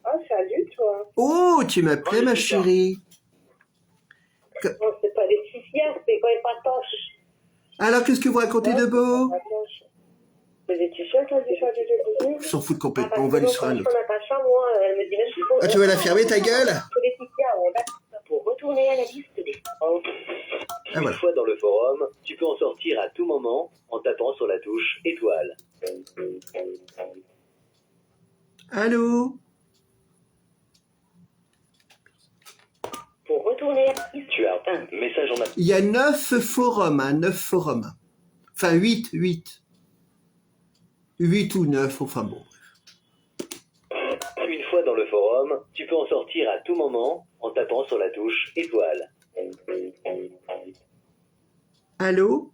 Ah, salut, toi. Oh, tu m'appelais, ma chérie. Non, c'est pas des cissières, c'est quand même pas tanche. Alors, qu'est-ce que vous racontez de beau? Mais es-tu sûre qu'elle dit ça du début? Je s'en fous complètement, on va aller sur un autre. Natacha, moi, elle me dit même si Ah, tu vas la fermer, ta gueule? que les cissières, on va pour retourner à la liste des... Ah, Une voilà. fois dans le forum, tu peux en sortir à tout moment en tapant sur la touche étoile. Allô? Pour retourner à la liste... Tu as un message en Il y a 9 forums, hein, 9 forums. Enfin, 8. 8 ou 9, enfin bon. Une fois dans le forum, tu peux en sortir à tout moment en tapant sur la touche étoile. Allô?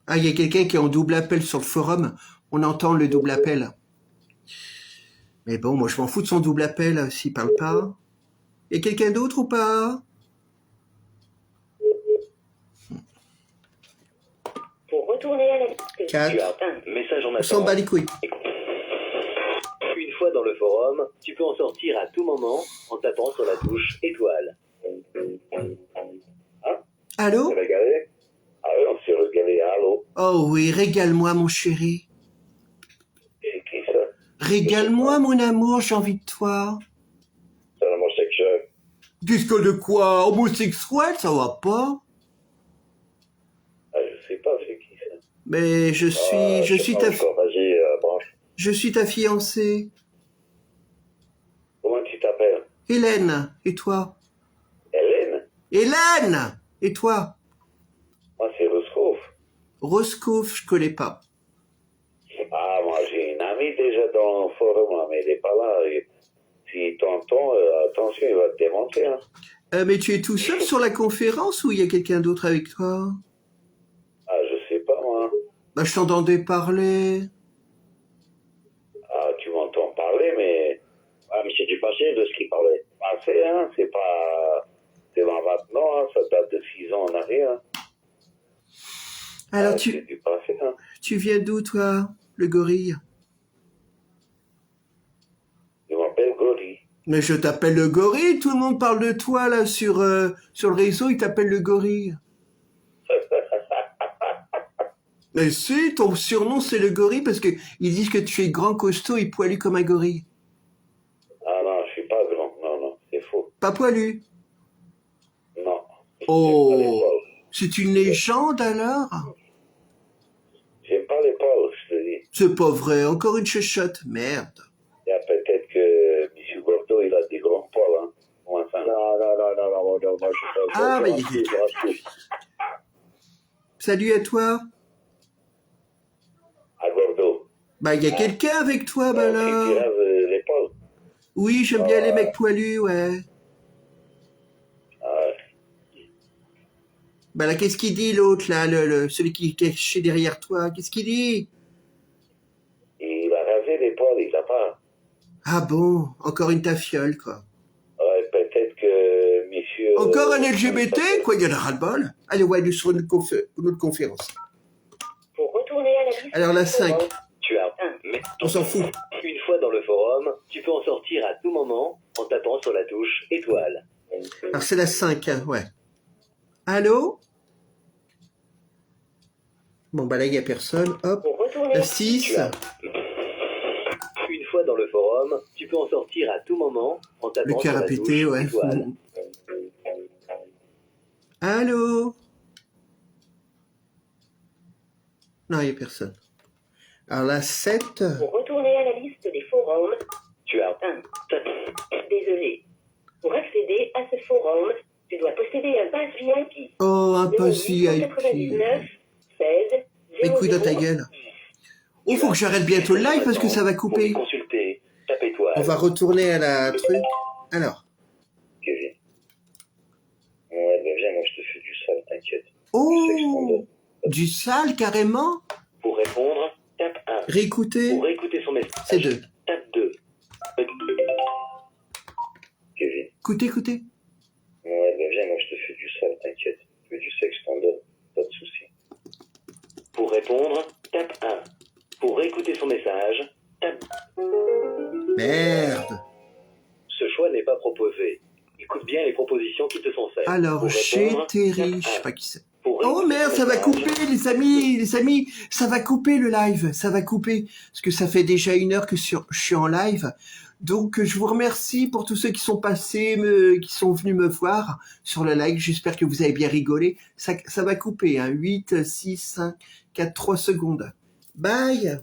Ah, il y a quelqu'un qui est en double appel sur le forum. On entend le double appel. Mais bon, moi je m'en fous de son double appel s'il parle pas. Il y a quelqu'un d'autre ou pas? Pour retourner à la liste... Tu 4. as un message en On s'en bat attente. les couilles. Une fois dans le forum, tu peux en sortir à tout moment en tapant sur la touche étoile. Allô? Régalé? Ah oui, on s'est régalé. Allô? Oh oui, régale-moi mon chéri. C'est qui ça? Régale-moi mon amour, j'ai envie de toi. C'est un homosexuel. Disque de quoi? Homosexuel, ça va pas? Ah, je sais pas, c'est qui ça? Mais je suis ta Vas-y, branche. je suis ta fiancée. Comment tu t'appelles? Hélène, et toi? Hélène? Hélène! Et toi? Moi, c'est Roscoff. Roscoff, je connais pas. Ah, moi, j'ai une amie déjà dans le forum, mais elle n'est pas là. Et si t'entends, attention, il va te démonter. Hein. Mais tu es tout seul sur la conférence ou il y a quelqu'un d'autre avec toi? Ah, je sais pas, moi. Bah, je t'entendais parler. Ah, tu m'entends parler, mais... Ah, mais c'est du passé de ce qu'il parlait. Passé, hein, c'est pas... C'est pas maintenant, hein, ça date de 6 ans en arrière. Alors, Ah, c'est du passé, hein. tu viens d'où, toi, le gorille? Je m'appelle Gori. Mais je t'appelle le gorille, tout le monde parle de toi, là, sur le réseau, il t'appelle le gorille. Mais si, ton surnom, c'est le gorille, parce que ils disent que tu es grand, costaud et poilu comme un gorille. Ah non, je suis pas grand. Non, non, c'est faux. Pas poilu. Non. Oh, J'aime pas les pauvres. c'est une légende, alors? J'aime pas les pauvres, je te dis. C'est pas vrai, encore une chuchote, merde. Il y a peut-être que M. Gordo, il a des grands poils, hein. Ou enfin... Non, moi, je Ah, mais salut à toi. À Gordo. Bah, il y a quelqu'un avec toi, bah Qui là. rêve l'épaule. Oui, j'aime bien les mecs poilus, ouais. Ah ouais. Bah là, qu'est-ce qu'il dit, l'autre, là, celui qui est caché derrière toi? Qu'est-ce qu'il dit? Il a rasé l'épaule, il a pas. Ah bon, encore une tafiole, quoi. Ouais, peut-être que monsieur... Encore un LGBT, quoi, il y en a ras-le-bol. Allez, ouais, lui sur une autre conférence. Pour retourner à la liste... Alors, la 5, Tu as un message. on s'en fout. Une fois dans le forum, tu peux en sortir à tout moment en tapant sur la touche étoile. Alors, c'est la 5, hein, ouais. Allô? Bon, bah là, il n'y a personne. Hop, Pour retourner... la 6. Une fois dans le forum, tu peux en sortir à tout moment en Le tapant cœur sur a la pété, touche ouais. étoile. Allô? Non, il n'y a personne. Alors, la 7. Pour retourner à la liste des forums... Tu as 1. Désolé. Pour accéder à ce forum, tu dois posséder un pass VIP. Oh, un pass 0899 VIP. 16 Mais couille dans ta 00. gueule. Oh, faut que j'arrête bientôt le live parce que ça va Pour couper. consulter, tape étoile. On va retourner à la truc. Alors. Kevin. Ouais, ben viens, moi je te fais du sale, t'inquiète. Oh, du sale carrément. Pour répondre, tape 1. Réécouter, Pour écouter son message, c'est 2. tape 2. Écoutez. Ouais, ben viens, moi je te fais du sale, t'inquiète. Je fais du sexe, je t'en donne, pas de soucis. Pour répondre, tape 1. Pour écouter son message, tape. Merde. Ce choix n'est pas proposé. Écoute bien les propositions qui te sont faites. Alors, Pour chez répondre, Terry, tape je sais 1. pas qui c'est. Pour Oh écouter merde, son ça va message, couper, les amis, ça va couper le live, ça va couper, parce que ça fait déjà 1 heure que je suis en live. Donc, je vous remercie pour tous ceux qui sont passés, qui sont venus me voir sur le live. J'espère que vous avez bien rigolé. Ça va couper, hein. 8, 6, 5, 4, 3 secondes. Bye!